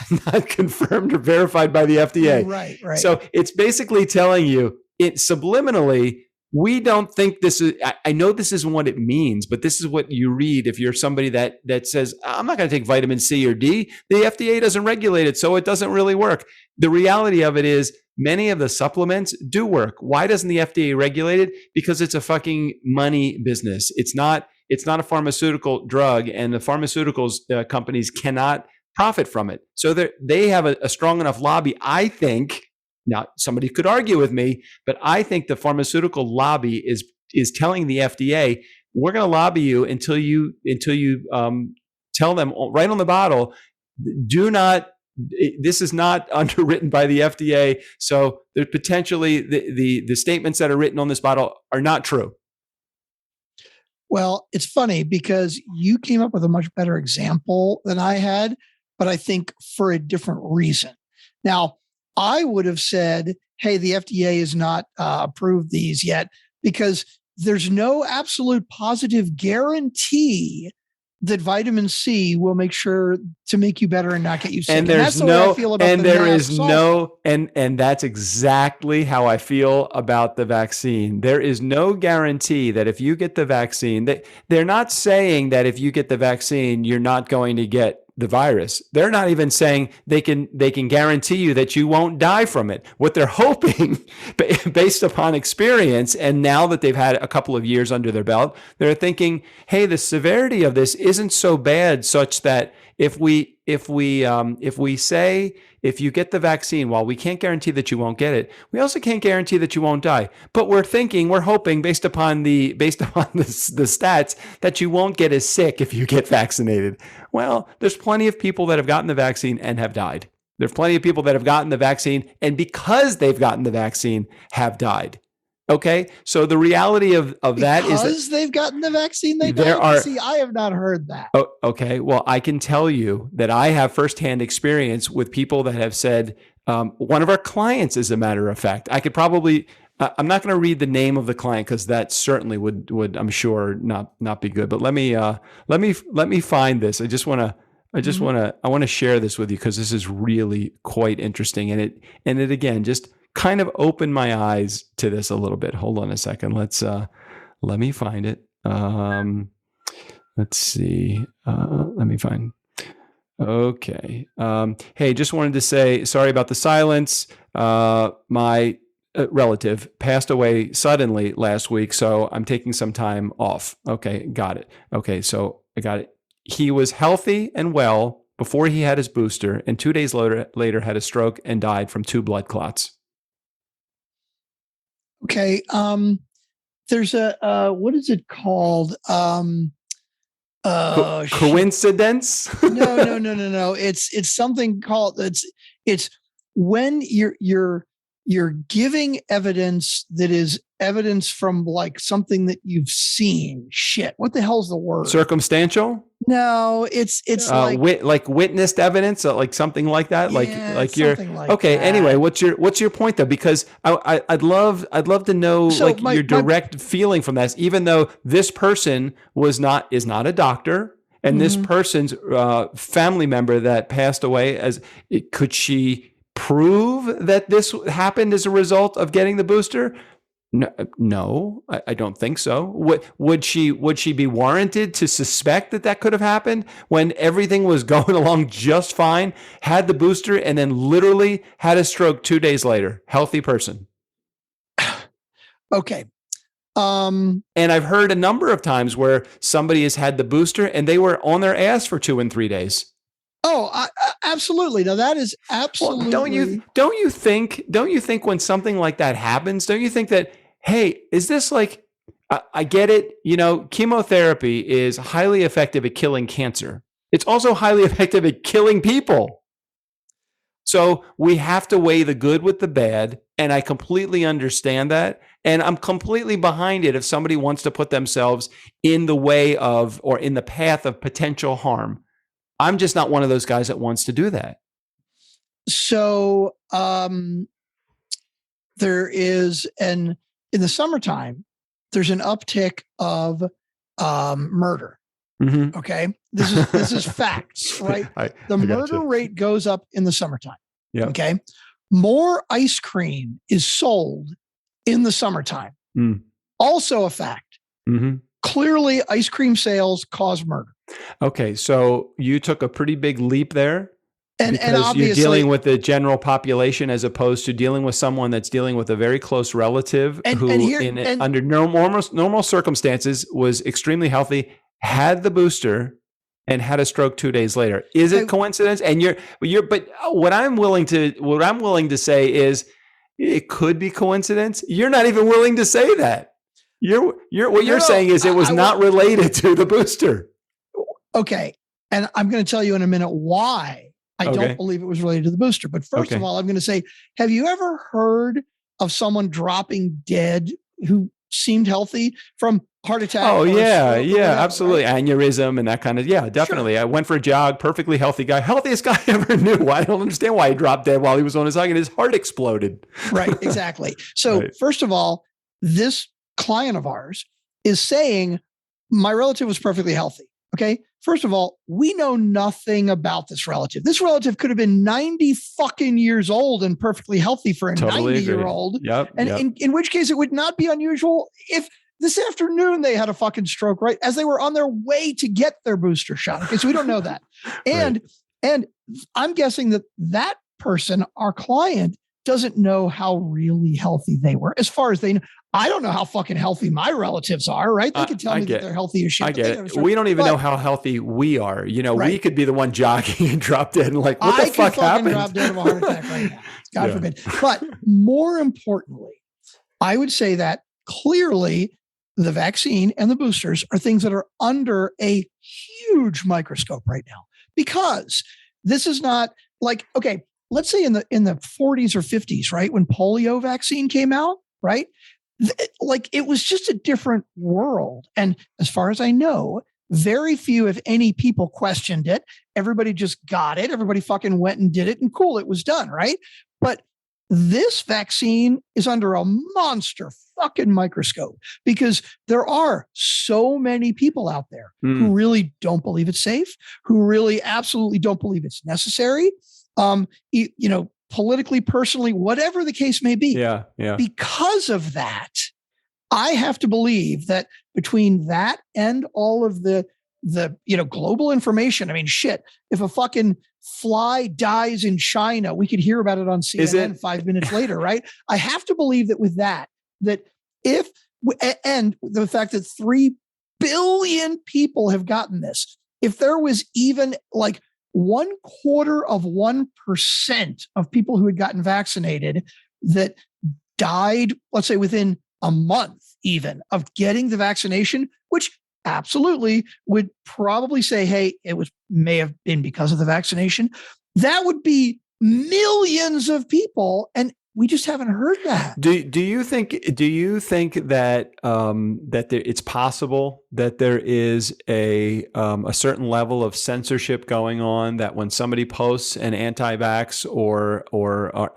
Speaker 3: confirmed or verified by the FDA.
Speaker 4: Right.
Speaker 3: So it's basically telling you subliminally, we don't think this is, I know this isn't what it means, but this is what you read if you're somebody that says, I'm not going to take vitamin C or D. The FDA doesn't regulate it, so it doesn't really work. The reality of it is many of the supplements do work. Why doesn't the FDA regulate it? Because it's a fucking money business. It's not a pharmaceutical drug, and the pharmaceuticals companies cannot profit from it. So they have a strong enough lobby, I think. Now, somebody could argue with me, but I think the pharmaceutical lobby is telling the FDA, we're going to lobby you until you tell them right on the bottle, this is not underwritten by the FDA. So there's potentially the statements that are written on this bottle are not true.
Speaker 4: Well, it's funny because you came up with a much better example than I had, but I think for a different reason. Now, I would have said, hey, the FDA has not approved these yet because there's no absolute positive guarantee that vitamin C will make sure to make you better and not get you sick.
Speaker 3: And there's and that's exactly how I feel about the vaccine. There is no guarantee that if you get the vaccine, they're not saying that if you get the vaccine, you're not going to get the virus. They're not even saying they can guarantee you that you won't die from it. What they're hoping, based upon experience, and now that they've had a couple of years under their belt, they're thinking, hey, the severity of this isn't so bad, such that if we say if you get the vaccine, while we can't guarantee that you won't get it, we also can't guarantee that you won't die. But we're hoping based upon the stats that you won't get as sick if you get vaccinated. Well, there's plenty of people that have gotten the vaccine and have died. There's plenty of people that have gotten the vaccine and because they've gotten the vaccine have died. Okay. So the reality of that is
Speaker 4: because they've gotten the vaccine, they died. See, I have not heard that.
Speaker 3: Oh, okay. Well, I can tell you that I have firsthand experience with people that have said, one of our clients, as a matter of fact, I could probably, I'm not going to read the name of the client because that certainly would, I'm sure, not be good. But let me find this. I want to share this with you because this is really quite interesting, and it again just kind of opened my eyes to this a little bit. Hold on a second. Let me find it. Let's see. Let me find. Okay. Hey, just wanted to say sorry about the silence. My relative passed away suddenly last week, so I'm taking some time off. Okay, got it. Okay, so I got it. He was healthy and well before he had his booster, and 2 days later had a stroke and died from 2 blood clots.
Speaker 4: Okay. There's a what is it called?
Speaker 3: Coincidence?
Speaker 4: No. It's something called it's when you're giving evidence that is evidence from like something that you've seen. Shit. What the hell's the word?
Speaker 3: Circumstantial?
Speaker 4: No, it's
Speaker 3: like witnessed evidence, like something like that.
Speaker 4: Yeah,
Speaker 3: like you're
Speaker 4: like
Speaker 3: okay.
Speaker 4: that.
Speaker 3: Anyway, what's your point though? Because I'd love to know your direct feeling from that. Even though this person is not a doctor, and this person's family member that passed away, could she prove that this happened as a result of getting the booster? No, I don't think so. Would she be warranted to suspect that could have happened when everything was going along just fine, had the booster, and then literally had a stroke 2 days later? Healthy person.
Speaker 4: Okay.
Speaker 3: And I've heard a number of times where somebody has had the booster and they were on their ass for 2 and 3 days.
Speaker 4: Oh, absolutely. Now that is absolutely.
Speaker 3: Well, don't you think when something like that happens, don't you think that, hey, is this like, I get it. Chemotherapy is highly effective at killing cancer. It's also highly effective at killing people. So we have to weigh the good with the bad. And I completely understand that. And I'm completely behind it if somebody wants to put themselves in the way of, or in the path of potential harm. I'm just not one of those guys that wants to do that.
Speaker 4: So there is in the summertime, there's an uptick of murder.
Speaker 3: Mm-hmm.
Speaker 4: Okay. This is facts, right? The murder rate goes up in the summertime.
Speaker 3: Yeah.
Speaker 4: Okay. More ice cream is sold in the summertime. Also a fact.
Speaker 3: Mm-hmm.
Speaker 4: Clearly, ice cream sales cause murder.
Speaker 3: Okay, so you took a pretty big leap there.
Speaker 4: And obviously,
Speaker 3: you're dealing with the general population as opposed to dealing with someone that's dealing with a very close relative under normal circumstances was extremely healthy, had the booster, and had a stroke 2 days later. Is it coincidence? And but what I'm willing to say is it could be coincidence. You're not even willing to say that. You're saying is it was not related to the booster.
Speaker 4: Okay. And I'm going to tell you in a minute why I don't believe it was related to the booster. But first of all, I'm going to say, have you ever heard of someone dropping dead who seemed healthy from heart attack?
Speaker 3: Oh, yeah, absolutely. Right? Aneurysm and that kind of, definitely. Sure. I went for a jog, perfectly healthy guy, healthiest guy I ever knew. I don't understand why he dropped dead while he was on his hug and his heart exploded.
Speaker 4: Right, exactly. So first of all, this client of ours is saying my relative was perfectly healthy. Okay. First of all, we know nothing about this relative. This relative could have been 90 fucking years old and perfectly healthy for a 90-year-old.
Speaker 3: Yep.
Speaker 4: In which case it would not be unusual if this afternoon they had a fucking stroke, right? As they were on their way to get their booster shot. Okay. So we don't know that. And I'm guessing that person, our client, doesn't know how really healthy they were. As far as they know, I don't know how fucking healthy my relatives are, right? They can tell me that they're healthy as shit.
Speaker 3: I get it. We don't even know how healthy we are. We could be the one jogging and drop dead and like, what the fuck happened? I could fucking drop dead of a heart attack right now. God forbid. But more importantly, I would say that clearly the vaccine and the boosters are things that are under a huge microscope right now, because this is not like, okay, let's say in the 40s or 50s, right? When polio vaccine came out, right?
Speaker 4: like it was just a different world. And as far as I know, very few, if any, people questioned it. Everybody just got it. Everybody fucking went and did it, and cool, it was done, right? But this vaccine is under a monster fucking microscope because there are so many people out there who really don't believe it's safe, who really absolutely don't believe it's necessary. Politically, personally, whatever the case may be.
Speaker 3: Yeah.
Speaker 4: Because of that, I have to believe that between that and all of the global information, I mean, shit, if a fucking fly dies in China, we could hear about it on CNN 5 minutes later, right? I have to believe that with that and the fact that 3 billion people have gotten this, if there was even like 0.25% of people who had gotten vaccinated that died, let's say within a month even of getting the vaccination, which absolutely would probably say, hey, may have been because of the vaccination, that would be millions of people. And we just haven't heard that.
Speaker 3: Do you think that it's possible that there is a certain level of censorship going on, that when somebody posts an anti-vax or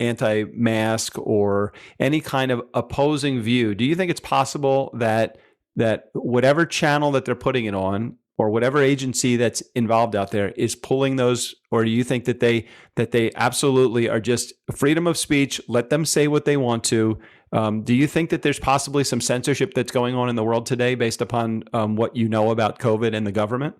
Speaker 3: anti-mask or any kind of opposing view, do you think it's possible that whatever channel that they're putting it on or whatever agency that's involved out there is pulling those, or do you think that they absolutely are just freedom of speech, let them say what they want to? Do you think that there's possibly some censorship that's going on in the world today based upon what you know about COVID and the government?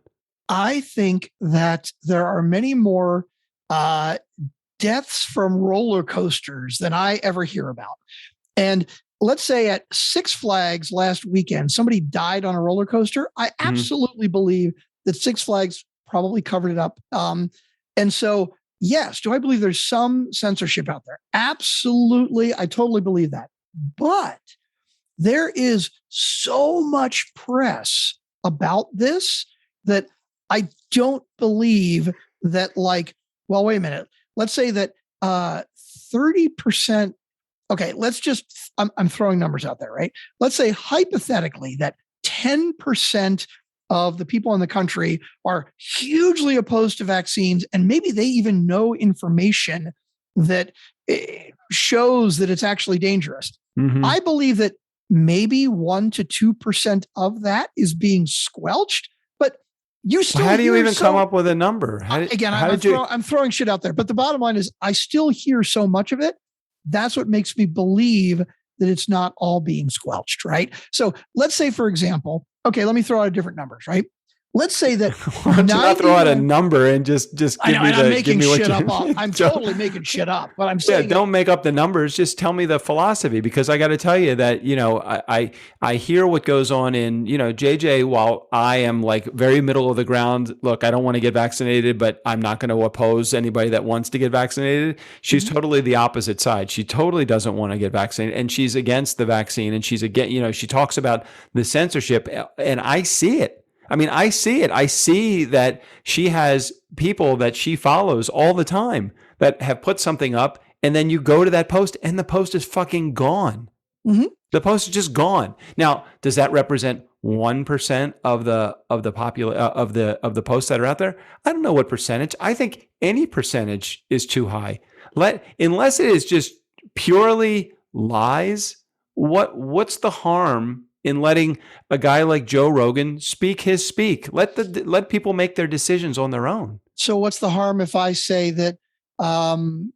Speaker 4: I think that there are many more deaths from roller coasters than I ever hear about. And let's say at Six Flags last weekend, somebody died on a roller coaster. I absolutely believe that Six Flags probably covered it up. And so, yes, do I believe there's some censorship out there? Absolutely. I totally believe that. But there is so much press about this that I don't believe that, like, well, wait a minute. Let's say that 30%. Okay, I'm throwing numbers out there, right? Let's say hypothetically that 10% of the people in the country are hugely opposed to vaccines, and maybe they even know information that shows that it's actually dangerous. I believe that maybe 1 to 2% of that is being squelched, but you still.
Speaker 3: How do you even come up with a number?
Speaker 4: I'm throwing shit out there, but the bottom line is I still hear so much of it. That's what makes me believe that it's not all being squelched, right? So let's say, for example, okay, let me throw out different numbers, right? Let's say that
Speaker 3: why don't you not throw out a number and just give me
Speaker 4: I'm making shit up. I'm totally making shit up. But I'm saying,
Speaker 3: don't make up the numbers. Just tell me the philosophy, because I got to tell you that I hear what goes on in JJ. While I am like very middle of the ground, look, I don't want to get vaccinated, but I'm not going to oppose anybody that wants to get vaccinated. She's totally the opposite side. She totally doesn't want to get vaccinated, and she's against the vaccine, and she's against. She talks about the censorship, and I see it. I mean, I see it. I see that she has people that she follows all the time that have put something up, and then you go to that post and the post is fucking gone. The post is just gone. Now, does that represent 1% of the posts that are out there? I don't know what percentage. I think any percentage is too high. Unless it is just purely lies, what's the harm in letting a guy like Joe Rogan speak his speak? Let people make their decisions on their own.
Speaker 4: So what's the harm if I say that?
Speaker 3: Well,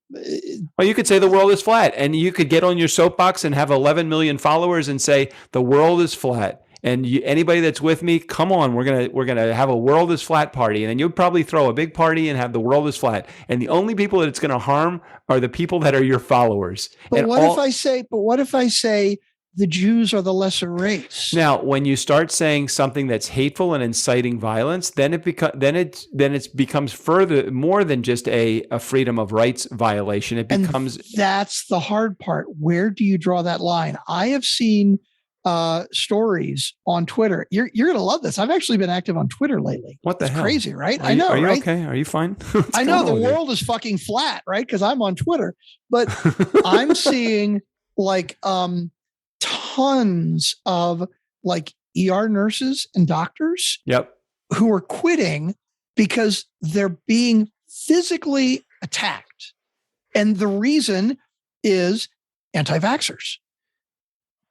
Speaker 3: you could say the world is flat, and you could get on your soapbox and have 11 million followers and say the world is flat. And anybody that's with me, come on, we're gonna have a world is flat party, and then you'll probably throw a big party and have the world is flat. And the only people that it's going to harm are the people that are your followers.
Speaker 4: But what if I say the Jews are the lesser race?
Speaker 3: Now, when you start saying something that's hateful and inciting violence, then it becomes further more than just a freedom of rights violation. It becomes.
Speaker 4: And that's the hard part. Where do you draw that line? I have seen stories on Twitter. You're going to love this. I've actually been active on Twitter lately.
Speaker 3: What the hell?
Speaker 4: Crazy, right?
Speaker 3: I know. Are you
Speaker 4: right?
Speaker 3: okay? Are you fine?
Speaker 4: I know the world is fucking flat, right? Because I'm on Twitter, but I'm seeing like tons tons of like ER nurses and doctors who are quitting because they're being physically attacked. And the reason is anti-vaxxers.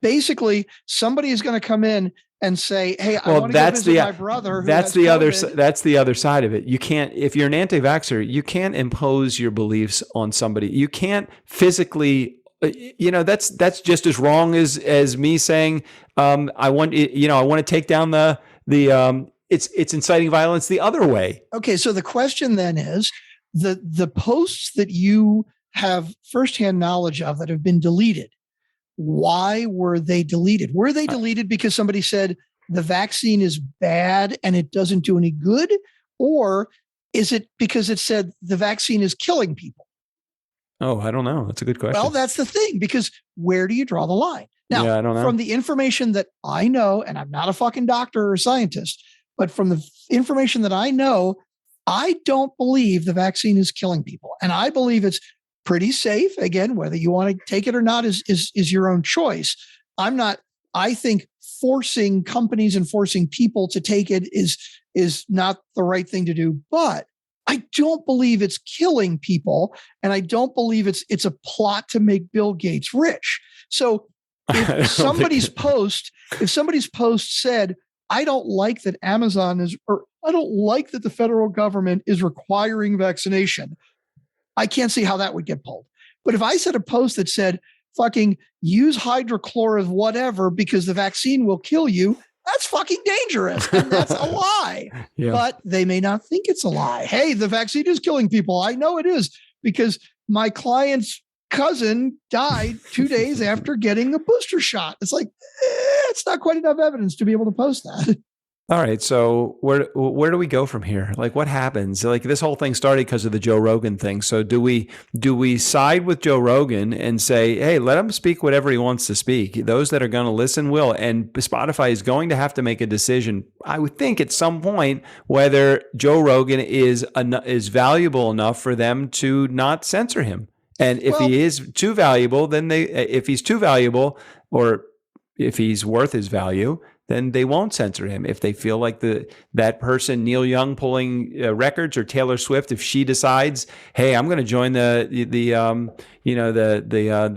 Speaker 4: Basically, somebody is going to come in and say, "Hey, I want to go visit my brother."
Speaker 3: That's the other side of it. You can't, if you're an anti-vaxxer, you can't impose your beliefs on somebody. You can't physically. That's just as wrong as me saying, I want to take down it's inciting violence the other way.
Speaker 4: Okay, so the question then is the posts that you have firsthand knowledge of that have been deleted. Why were they deleted? Were they deleted because somebody said the vaccine is bad and it doesn't do any good? Or is it because it said the vaccine is killing people?
Speaker 3: Oh, I don't know. That's a good question.
Speaker 4: Well, that's the thing, because where do you draw the line? Now,
Speaker 3: I don't know.
Speaker 4: From the information that I know, and I'm not a fucking doctor or scientist, but from the information that I know, I don't believe the vaccine is killing people. And I believe it's pretty safe. Again, whether you want to take it or not is your own choice. I think forcing companies and forcing people to take it is not the right thing to do. But I don't believe it's killing people, and I don't believe it's a plot to make Bill Gates rich. So if somebody's post said, I don't like that I don't like that the federal government is requiring vaccination, I can't see how that would get pulled. But if I said a post that said, fucking use hydrochloric whatever because the vaccine will kill you, that's fucking dangerous. And that's a lie. Yeah. But they may not think it's a lie. Hey, the vaccine is killing people. I know it is because my client's cousin died 2 days after getting a booster shot. It's like, it's not quite enough evidence to be able to post that.
Speaker 3: All right. So where do we go from here? Like, what happens? Like, this whole thing started because of the Joe Rogan thing. So do we side with Joe Rogan and say, hey, let him speak whatever he wants to speak? Those that are going to listen will. And Spotify is going to have to make a decision, I would think, at some point, whether Joe Rogan is valuable enough for them to not censor him. And if he is too valuable, then if he's too valuable, or if he's worth his value, then they won't censor him. If they feel like that person, Neil Young, pulling records, or Taylor Swift, if she decides, hey, I'm going to join the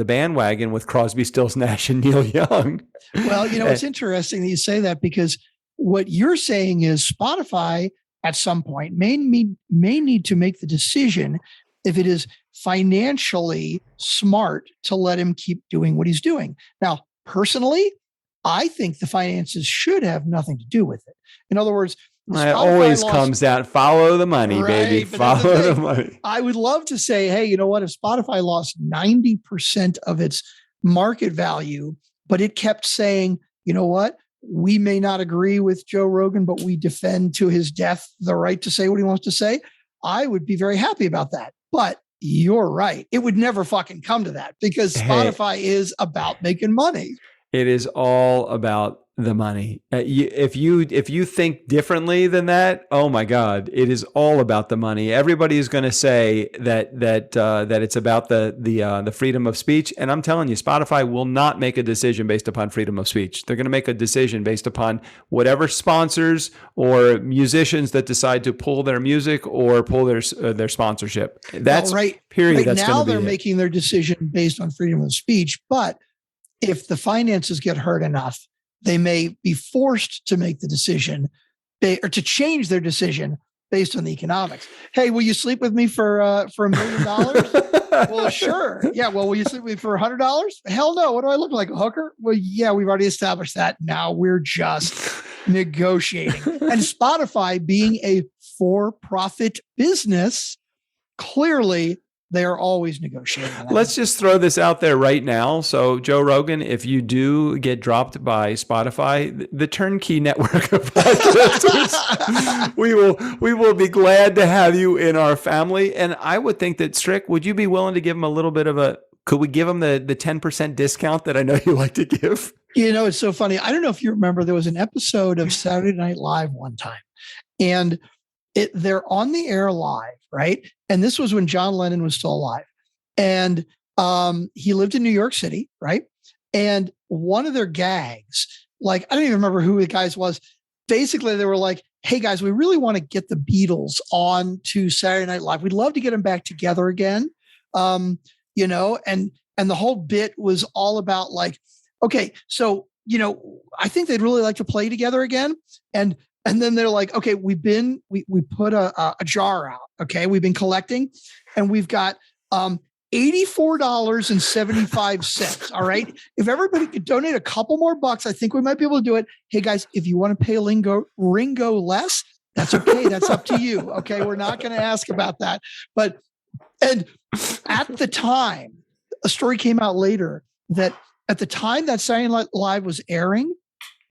Speaker 3: bandwagon with Crosby, Stills, Nash, and Neil Young.
Speaker 4: Well, it's interesting that you say that, because what you're saying is Spotify at some point may need to make the decision if it is financially smart to let him keep doing what he's doing. Now, personally, I think the finances should have nothing to do with it. In other words,
Speaker 3: it always comes out, follow the money, right, baby. Follow the money.
Speaker 4: I would love to say, hey, you know what? If Spotify lost 90% of its market value, but it kept saying, you know what? We may not agree with Joe Rogan, but we defend to his death the right to say what he wants to say, I would be very happy about that. But you're right. It would never fucking come to that, because Spotify is about making money.
Speaker 3: It is all about the money. If you think differently than that, oh my God, it is all about the money. Everybody is going to say that it's about the freedom of speech, and I'm telling you, Spotify will not make a decision based upon freedom of speech. They're going to make a decision based upon whatever sponsors or musicians that decide to pull their music or pull their sponsorship. That's right. Period.
Speaker 4: Right,
Speaker 3: that's
Speaker 4: now they're making their decision based on freedom of speech, but if the finances get hurt enough, they may be forced to make the decision or to change their decision based on the economics. Hey, will you sleep with me for $1 million? Well, sure. Yeah. Well, will you sleep with me for $100? Hell no. What do I look like, a hooker? Well, yeah, we've already established that. Now we're just negotiating. And Spotify, being a for-profit business, clearly they are always negotiating.
Speaker 3: Let's just throw this out there right now. So, Joe Rogan, if you do get dropped by Spotify, the TurnKey network of podcasters, we will be glad to have you in our family. And I would think that, Strick, would you be willing to give him a little bit of could we give him the 10% discount that I know you like to give?
Speaker 4: It's so funny. I don't know if you remember, there was an episode of Saturday Night Live one time, and they're on the air live, right? And this was when John Lennon was still alive. And he lived in New York City, right? And one of their gags, like, I don't even remember who the guys was. Basically, they were like, hey guys, we really want to get the Beatles on to Saturday Night Live. We'd love to get them back together again. You know, and the whole bit was all about like, okay, so, you know, I think they'd really like to play together again. And then they're like, okay, we put a jar out. Okay. We've been collecting and we've got, $84.75. All right. If everybody could donate a couple more bucks, I think we might be able to do it. Hey guys, if you want to pay Ringo less, that's okay. That's up to you. Okay. We're not going to ask about that. But, and at the time, a story came out later that at the time that Saturday Night Live was airing,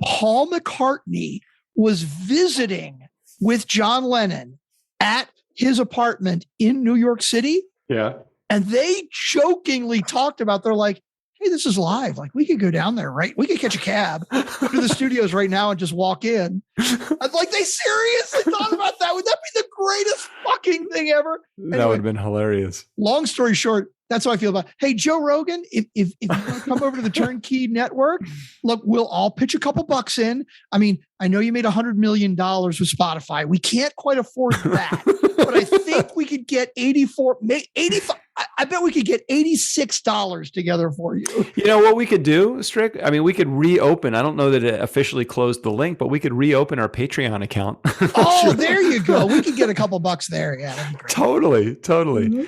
Speaker 4: Paul McCartney was visiting with John Lennon at his apartment in New York City.
Speaker 3: Yeah.
Speaker 4: And they jokingly talked about, they're like, hey, this is live. Like, we could go down there, right? We could catch a cab, go to the studios right now and just walk in. Like, they seriously thought about that. Would that be the greatest fucking thing ever? Anyway,
Speaker 3: that would have been hilarious.
Speaker 4: Long story short, that's how I feel about it. Hey, Joe Rogan, if you want to come over to the TurnKey network, look, we'll all pitch a couple bucks in. I mean, I know you made $100 million with Spotify. We can't quite afford that, but I think we could get 85. I bet we could get $86 together for you.
Speaker 3: You know what we could do, Strick? I mean, we could reopen. I don't know that it officially closed the link, but we could reopen our Patreon account.
Speaker 4: Oh, there you go. We could get a couple bucks there. Yeah, that'd be great.
Speaker 3: Totally.
Speaker 4: Mm-hmm.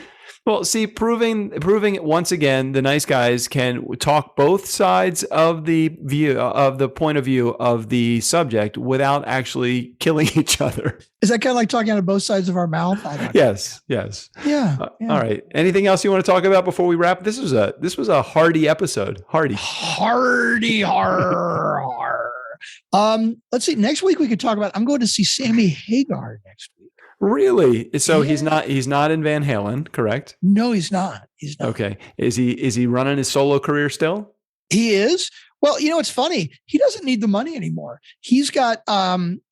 Speaker 3: Well, see, proving it once again, the nice guys can talk both sides of the view, of the point of view of the subject without actually killing each other.
Speaker 4: Is that kind of like talking out of both sides of our mouth? I don't know.
Speaker 3: Yes.
Speaker 4: Yeah.
Speaker 3: All right. Anything else you want to talk about before we wrap? This was a hearty episode. Hardy.
Speaker 4: Let's see. Next week we could talk about. I'm going to see Sammy Hagar next week.
Speaker 3: Really? So
Speaker 4: Yeah.
Speaker 3: he's not in Van Halen, correct?
Speaker 4: No, he's not. He's not.
Speaker 3: Okay. Is he running his solo career still?
Speaker 4: He is. Well, you know, it's funny. He doesn't need the money anymore. He's got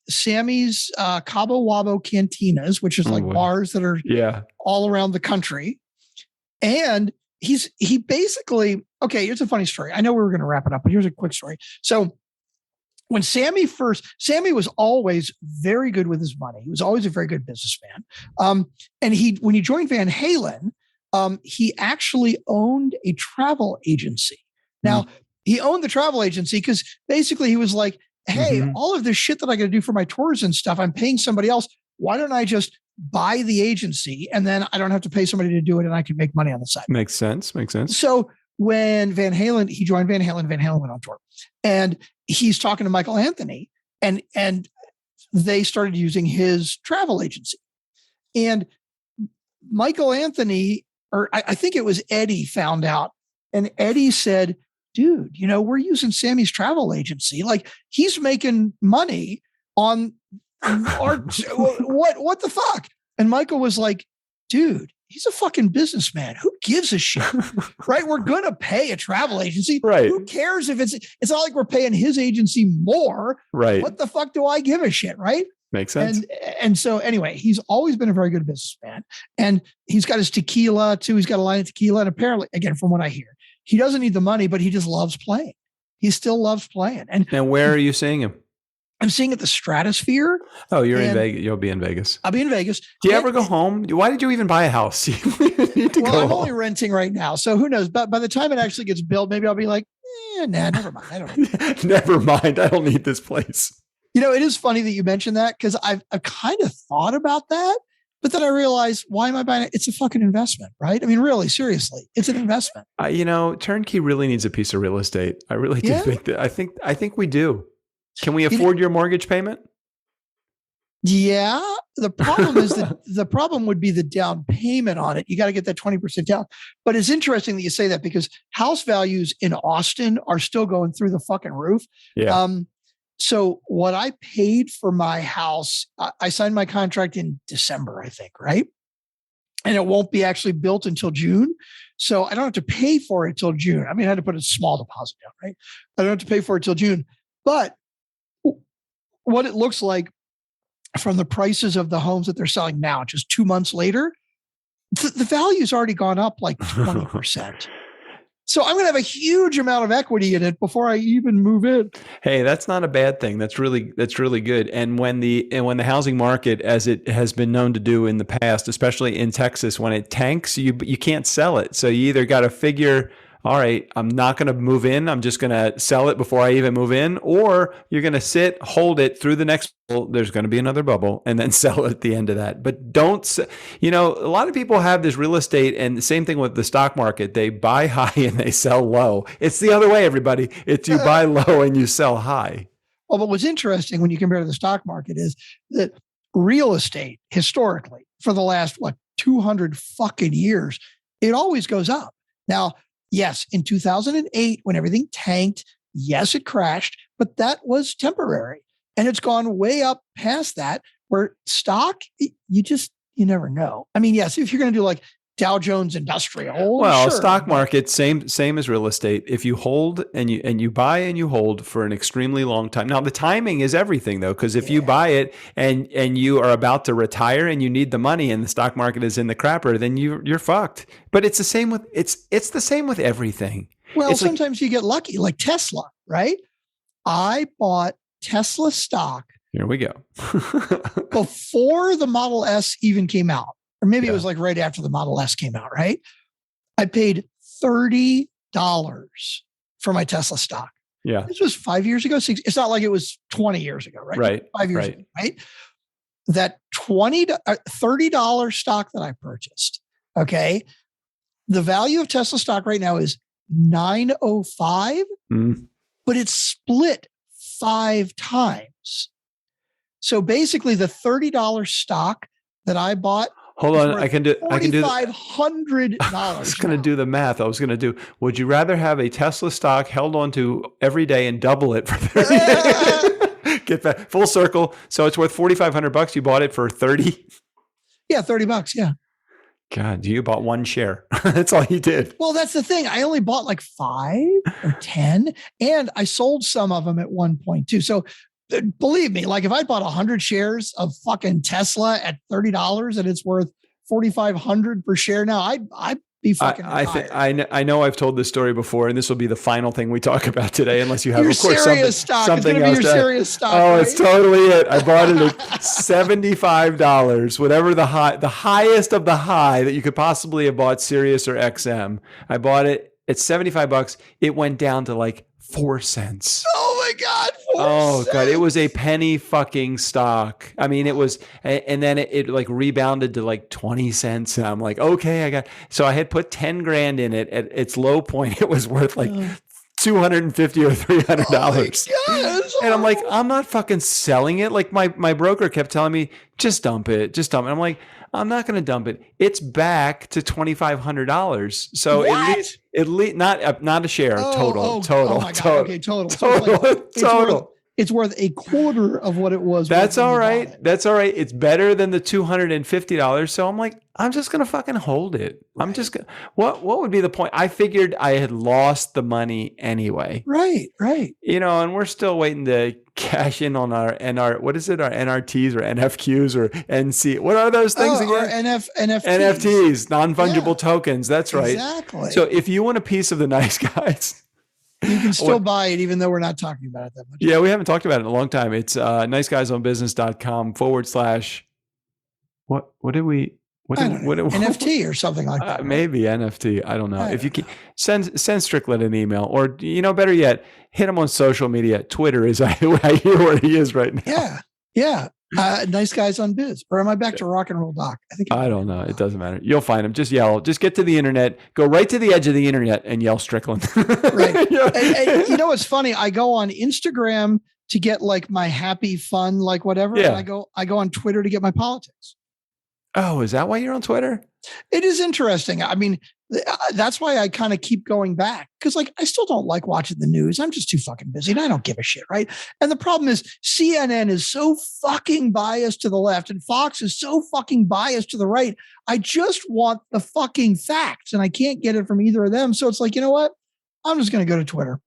Speaker 4: Sammy's Cabo Wabo cantinas, which is like bars that are all around the country. And he basically, okay, here's a funny story. I know we were going to wrap it up, but here's a quick story. So when Sammy was always very good with his money. He was always a very good businessman. And when he joined Van Halen, he actually owned a travel agency. Now, he owned the travel agency because basically he was like, hey, all of this shit that I got to do for my tours and stuff, I'm paying somebody else. Why don't I just buy the agency and then I don't have to pay somebody to do it and I can make money on the side?
Speaker 3: Makes sense.
Speaker 4: So when he joined Van Halen went on tour. And he's talking to Michael Anthony and they started using his travel agency. And Michael Anthony, or I think it was Eddie, found out. And Eddie said, dude, you know, we're using Sammy's travel agency. Like, he's making money on our, what the fuck? And Michael was like, dude, he's a fucking businessman. Who gives a shit? Right? We're going to pay a travel agency.
Speaker 3: Right.
Speaker 4: Who cares if it's not like we're paying his agency more.
Speaker 3: Right.
Speaker 4: What the fuck do I give a shit? Right.
Speaker 3: Makes sense.
Speaker 4: And so anyway, he's always been a very good businessman, and he's got his tequila too. He's got a line of tequila. And apparently, again, from what I hear, he doesn't need the money, but he just loves playing. He still loves playing. And
Speaker 3: where are you seeing him?
Speaker 4: I'm seeing at the Stratosphere.
Speaker 3: Oh, you're in Vegas. You'll be in Vegas.
Speaker 4: I'll be in Vegas.
Speaker 3: Do you ever go home? Why did you even buy a house? You need to go
Speaker 4: I'm
Speaker 3: home.
Speaker 4: only renting right now, so who knows? But by the time it actually gets built, maybe I'll be like, nah, never mind. I don't know.
Speaker 3: Never mind. I don't need this place.
Speaker 4: You know, it is funny that you mentioned that because I've kind of thought about that, but then I realized, why am I buying it? It's a fucking investment, right? I mean, really, seriously, it's an investment.
Speaker 3: TurnKey really needs a piece of real estate. I really do think that. I think we do. Can we afford your mortgage payment?
Speaker 4: Yeah. The problem is that the problem would be the down payment on it. You got to get that 20% down. But it's interesting that you say that because house values in Austin are still going through the fucking roof.
Speaker 3: Yeah.
Speaker 4: So what I paid for my house, I signed my contract in December, I think, right? And it won't be actually built until June. So I don't have to pay for it till June. I mean, I had to put a small deposit down, right? I don't have to pay for it till June. But what it looks like from the prices of the homes that they're selling now, just 2 months later, the value's already gone up like 20%. So I'm going to have a huge amount of equity in it before I even move in.
Speaker 3: Hey, that's not a bad thing. That's really good. And when the housing market, as it has been known to do in the past, especially in Texas, when it tanks, you can't sell it. So you either got to figure, all right, I'm not going to move in. I'm just going to sell it before I even move in, or you're going to sit, hold it through the next. There's going to be another bubble, and then sell it at the end of that. But don't, a lot of people have this real estate, and the same thing with the stock market. They buy high and they sell low. It's the other way, everybody. It's you buy low and you sell high.
Speaker 4: Well, but what's interesting when you compare to the stock market is that real estate historically for the last 200 fucking years, it always goes up. Now, yes, in 2008 when everything tanked, yes, it crashed, but that was temporary. And it's gone way up past that, where stock, you never know. I mean, yes, if you're going to do like Dow Jones Industrial.
Speaker 3: Well,
Speaker 4: sure,
Speaker 3: stock market, same as real estate. If you hold and you buy and you hold for an extremely long time. Now, the timing is everything, though, because if you buy it and you are about to retire and you need the money and the stock market is in the crapper, then you're fucked. But it's the same with it's the same with everything.
Speaker 4: Well,
Speaker 3: it's
Speaker 4: sometimes you get lucky, like Tesla, right? I bought Tesla stock.
Speaker 3: Here we go.
Speaker 4: Before the Model S even came out, or maybe it was like right after the Model S came out, right? I paid $30 for my Tesla stock.
Speaker 3: Yeah.
Speaker 4: This was 5 years ago. It's not like it was 20 years ago, right?
Speaker 3: Right.
Speaker 4: 5 years ago, right? That $30 stock that I purchased, okay? The value of Tesla stock right now is $905, but it's split 5 times. So basically the $30 stock that I bought.
Speaker 3: Hold on, I can do
Speaker 4: $4,500.
Speaker 3: I was going to do the math. Would you rather have a Tesla stock held onto every day and double it for 30 days? Get that full circle. So it's worth $4,500. You bought it for 30?
Speaker 4: Yeah, $30. Yeah.
Speaker 3: God, you bought one share. That's all you did.
Speaker 4: Well, that's the thing. I only bought like 5 or 10, and I sold some of them at one point too. So believe me, like if I bought 100 shares of fucking Tesla at $30 and it's worth $4,500 per share now, I'd be fucking retired.
Speaker 3: I know I've told this story before, and this will be the final thing we talk about today, unless you have,
Speaker 4: your
Speaker 3: of course,
Speaker 4: serious stock.
Speaker 3: something
Speaker 4: it's
Speaker 3: else.
Speaker 4: Be your serious stock.
Speaker 3: Oh,
Speaker 4: right?
Speaker 3: It's totally it. I bought it at $75, whatever the highest of the high that you could possibly have bought Sirius or XM. I bought it at $75. It went down to like 4 cents.
Speaker 4: Oh my God. 4 cents.
Speaker 3: God. It was a penny fucking stock. I mean, it was, and then it like rebounded to like 20 cents. And I'm like, okay, so I had put 10 grand in it at its low point. It was worth like $250 or $300.
Speaker 4: Oh
Speaker 3: and I'm like, I'm not fucking selling it. Like my broker kept telling me, just dump it. I'm like, I'm not going to dump it. It's back to $2,500. So at least not a share. Total.
Speaker 4: Oh my God. Okay, total.
Speaker 3: Total.
Speaker 4: It's worth a quarter of what it was.
Speaker 3: That's all right. That's all right. It's better than the $250. So I'm like, I'm just going to fucking hold it. Right. I'm just going to, what would be the point? I figured I had lost the money anyway.
Speaker 4: Right.
Speaker 3: And we're still waiting to cash in on our what is it? Our NRTs or NFQs or NC. What are those things again?
Speaker 4: Our
Speaker 3: NFTs, non-fungible tokens. That's right.
Speaker 4: Exactly.
Speaker 3: So if you want a piece of the nice guys,
Speaker 4: you can still buy it, even though we're not talking about it that much.
Speaker 3: Yeah, we haven't talked about it in a long time. It's niceguysonbusiness.com/. What did we? What
Speaker 4: NFT or something like that.
Speaker 3: Maybe NFT. I don't know. If you can send Strickland an email, or better yet, hit him on social media. Twitter is I hear where he is right now.
Speaker 4: Yeah. Nice Guys on Biz. Or am I back to Rock and Roll Doc?
Speaker 3: I don't know. It doesn't matter. You'll find him. Just yell. Just get to the internet. Go right to the edge of the internet and yell Strickland.
Speaker 4: Right. And you know what's funny? I go on Instagram to get like my happy, fun, like whatever.
Speaker 3: Yeah.
Speaker 4: And I go on Twitter to get my politics.
Speaker 3: Oh, is that why you're on Twitter?
Speaker 4: It is interesting. I mean, that's why I kind of keep going back, because like I still don't like watching the news. I'm just too fucking busy and I don't give a shit, right? And the problem is CNN is so fucking biased to the left and Fox is so fucking biased to the right. I just want the fucking facts and I can't get it from either of them. So it's like, you know what? I'm just going to go to Twitter.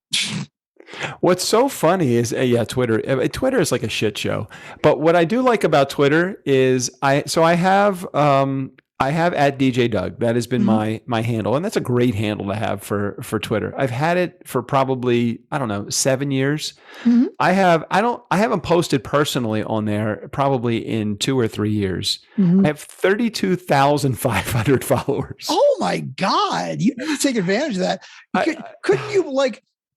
Speaker 3: What's so funny is, Twitter. Twitter is like a shit show. But what I do like about Twitter is I have I have at DJ Doug. That has been my handle. And that's a great handle to have for Twitter. I've had it for probably, 7 years.
Speaker 4: Mm-hmm.
Speaker 3: I haven't posted personally on there probably in 2 or 3 years.
Speaker 4: Mm-hmm.
Speaker 3: I have 32,500 followers.
Speaker 4: Oh my God. You need to take advantage of that. Couldn't you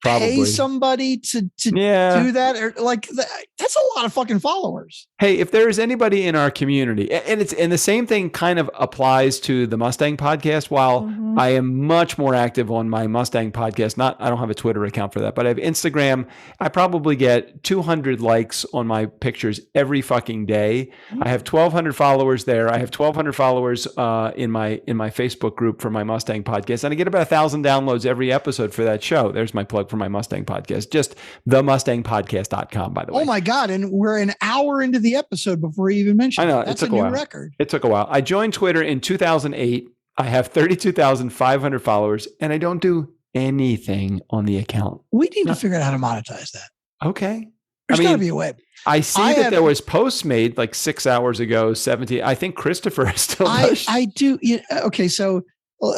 Speaker 4: pay
Speaker 3: Probably.
Speaker 4: somebody to do that? Or that's a lot of fucking followers.
Speaker 3: Hey, if there is anybody in our community, and the same thing kind of applies to the Mustang podcast. While I am much more active on my Mustang podcast, I don't have a Twitter account for that, but I have Instagram. I probably get 200 likes on my pictures every fucking day. I have 1,200 followers there. I have 1,200 followers in my Facebook group for my Mustang podcast, and I get about 1,000 downloads every episode for that show. There's my plug for my Mustang podcast. Just themustangpodcast.com, by the way.
Speaker 4: Oh my God. And we're an hour into the episode before you even mentioned
Speaker 3: I know.
Speaker 4: That's
Speaker 3: it took
Speaker 4: a new
Speaker 3: while.
Speaker 4: record.
Speaker 3: It took a while. I joined Twitter in 2008. I have 32,500 followers, and I don't do anything on the account.
Speaker 4: We need to figure out how to monetize that.
Speaker 3: Okay.
Speaker 4: There's got to be a way.
Speaker 3: I see that there was posts made 6 hours ago, 17. I think Christopher still does.
Speaker 4: I do. Okay. So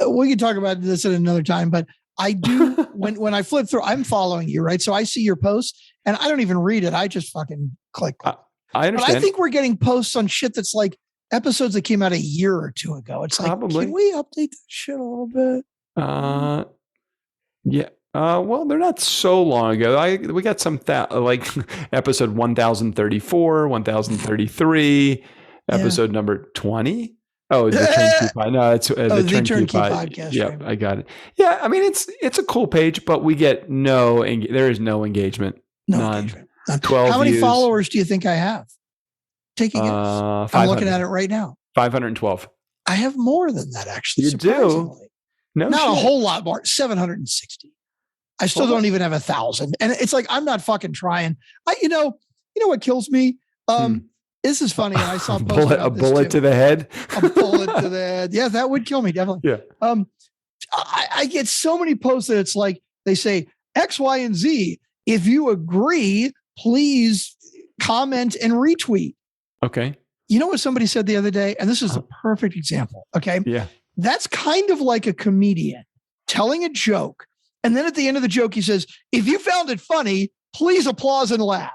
Speaker 4: we can talk about this at another time, but I do when I flip through, I'm following you, right? So I see your posts and I don't even read it. I just fucking click.
Speaker 3: I understand.
Speaker 4: But I think we're getting posts on shit that's episodes that came out a year or two ago. It's
Speaker 3: Probably.
Speaker 4: Can we update that shit a little bit?
Speaker 3: Yeah. Well, they're not so long ago. We got some episode 1034, 1033, episode number 20. Oh, the TurnKey podcast. No, it's the TurnKey
Speaker 4: podcast.
Speaker 3: Yeah,
Speaker 4: right?
Speaker 3: I got it. Yeah, I mean it's a cool page, but we get there is no engagement. None.
Speaker 4: Engagement. None.
Speaker 3: 12
Speaker 4: How many
Speaker 3: views.
Speaker 4: followers do you think I have? Take a guess. I'm looking at it right now.
Speaker 3: 512.
Speaker 4: I have more than that, actually.
Speaker 3: You do?
Speaker 4: Surprisingly.
Speaker 3: No,
Speaker 4: not a
Speaker 3: shit.
Speaker 4: whole lot more. 760. I still don't even have 1,000, and it's I'm not fucking trying. You know what kills me? This is funny. And I saw
Speaker 3: a bullet to the head.
Speaker 4: A bullet to the head. Yeah, that would kill me definitely.
Speaker 3: Yeah.
Speaker 4: I get so many posts that it's they say X, Y, and Z. If you agree, please comment and retweet.
Speaker 3: Okay.
Speaker 4: You know what somebody said the other day, and this is a perfect example. Okay.
Speaker 3: Yeah.
Speaker 4: That's kind of like a comedian telling a joke. And then at the end of the joke, he says, if you found it funny, please applause and laugh.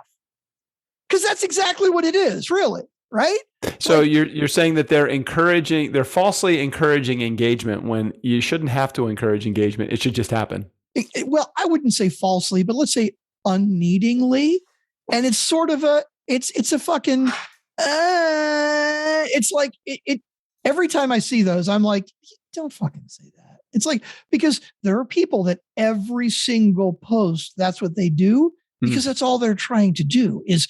Speaker 4: Because that's exactly what it is, really. Right?
Speaker 3: So you're saying that they're falsely encouraging engagement when you shouldn't have to encourage engagement. It should just happen.
Speaker 4: Well, I wouldn't say falsely, but let's say unneedingly. And it's sort of it's a fucking, it's every time I see those, I'm like, don't fucking say that. It's because there are people that every single post, that's what they do, because that's all they're trying to do is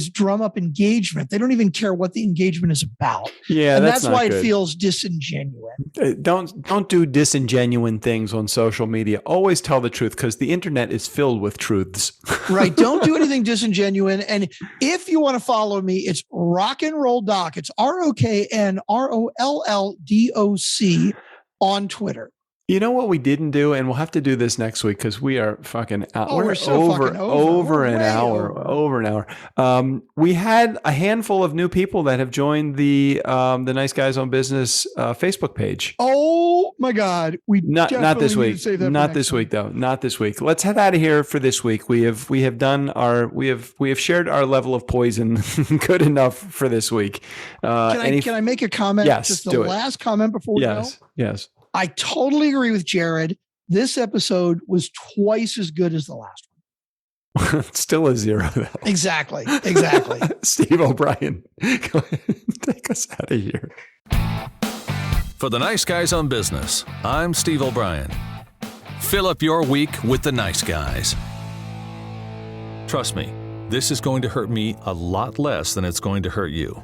Speaker 4: drum up engagement. They don't even care what the engagement is about.
Speaker 3: Yeah,
Speaker 4: and that's why
Speaker 3: good.
Speaker 4: It feels disingenuous.
Speaker 3: Don't do disingenuine things on social media. Always tell the truth, because the internet is filled with truths.
Speaker 4: Right. Don't do anything disingenuine. And if you want to follow me, it's Rock and Roll Doc. It's ROKNROLLDOC on Twitter.
Speaker 3: You know what we didn't do, and we'll have to do this next week because we are fucking out.
Speaker 4: We're so
Speaker 3: over
Speaker 4: fucking over
Speaker 3: an hour. Over an hour. We had a handful of new people that have joined the Nice Guys on Business Facebook page.
Speaker 4: Oh my God!
Speaker 3: Not this week. Not this week though. Not this week. Let's head out of here for this week. We have shared our level of poison good enough for this week.
Speaker 4: Can I make a comment?
Speaker 3: Yes.
Speaker 4: Just the last comment before we go.
Speaker 3: Yes.
Speaker 4: I totally agree with Jared. This episode was twice as good as the last one.
Speaker 3: Still a 0 though.
Speaker 4: Exactly.
Speaker 3: Steve O'Brien, go ahead and take us out of here.
Speaker 2: For the Nice Guys on Business, I'm Steve O'Brien. Fill up your week with the Nice Guys. Trust me, this is going to hurt me a lot less than it's going to hurt you.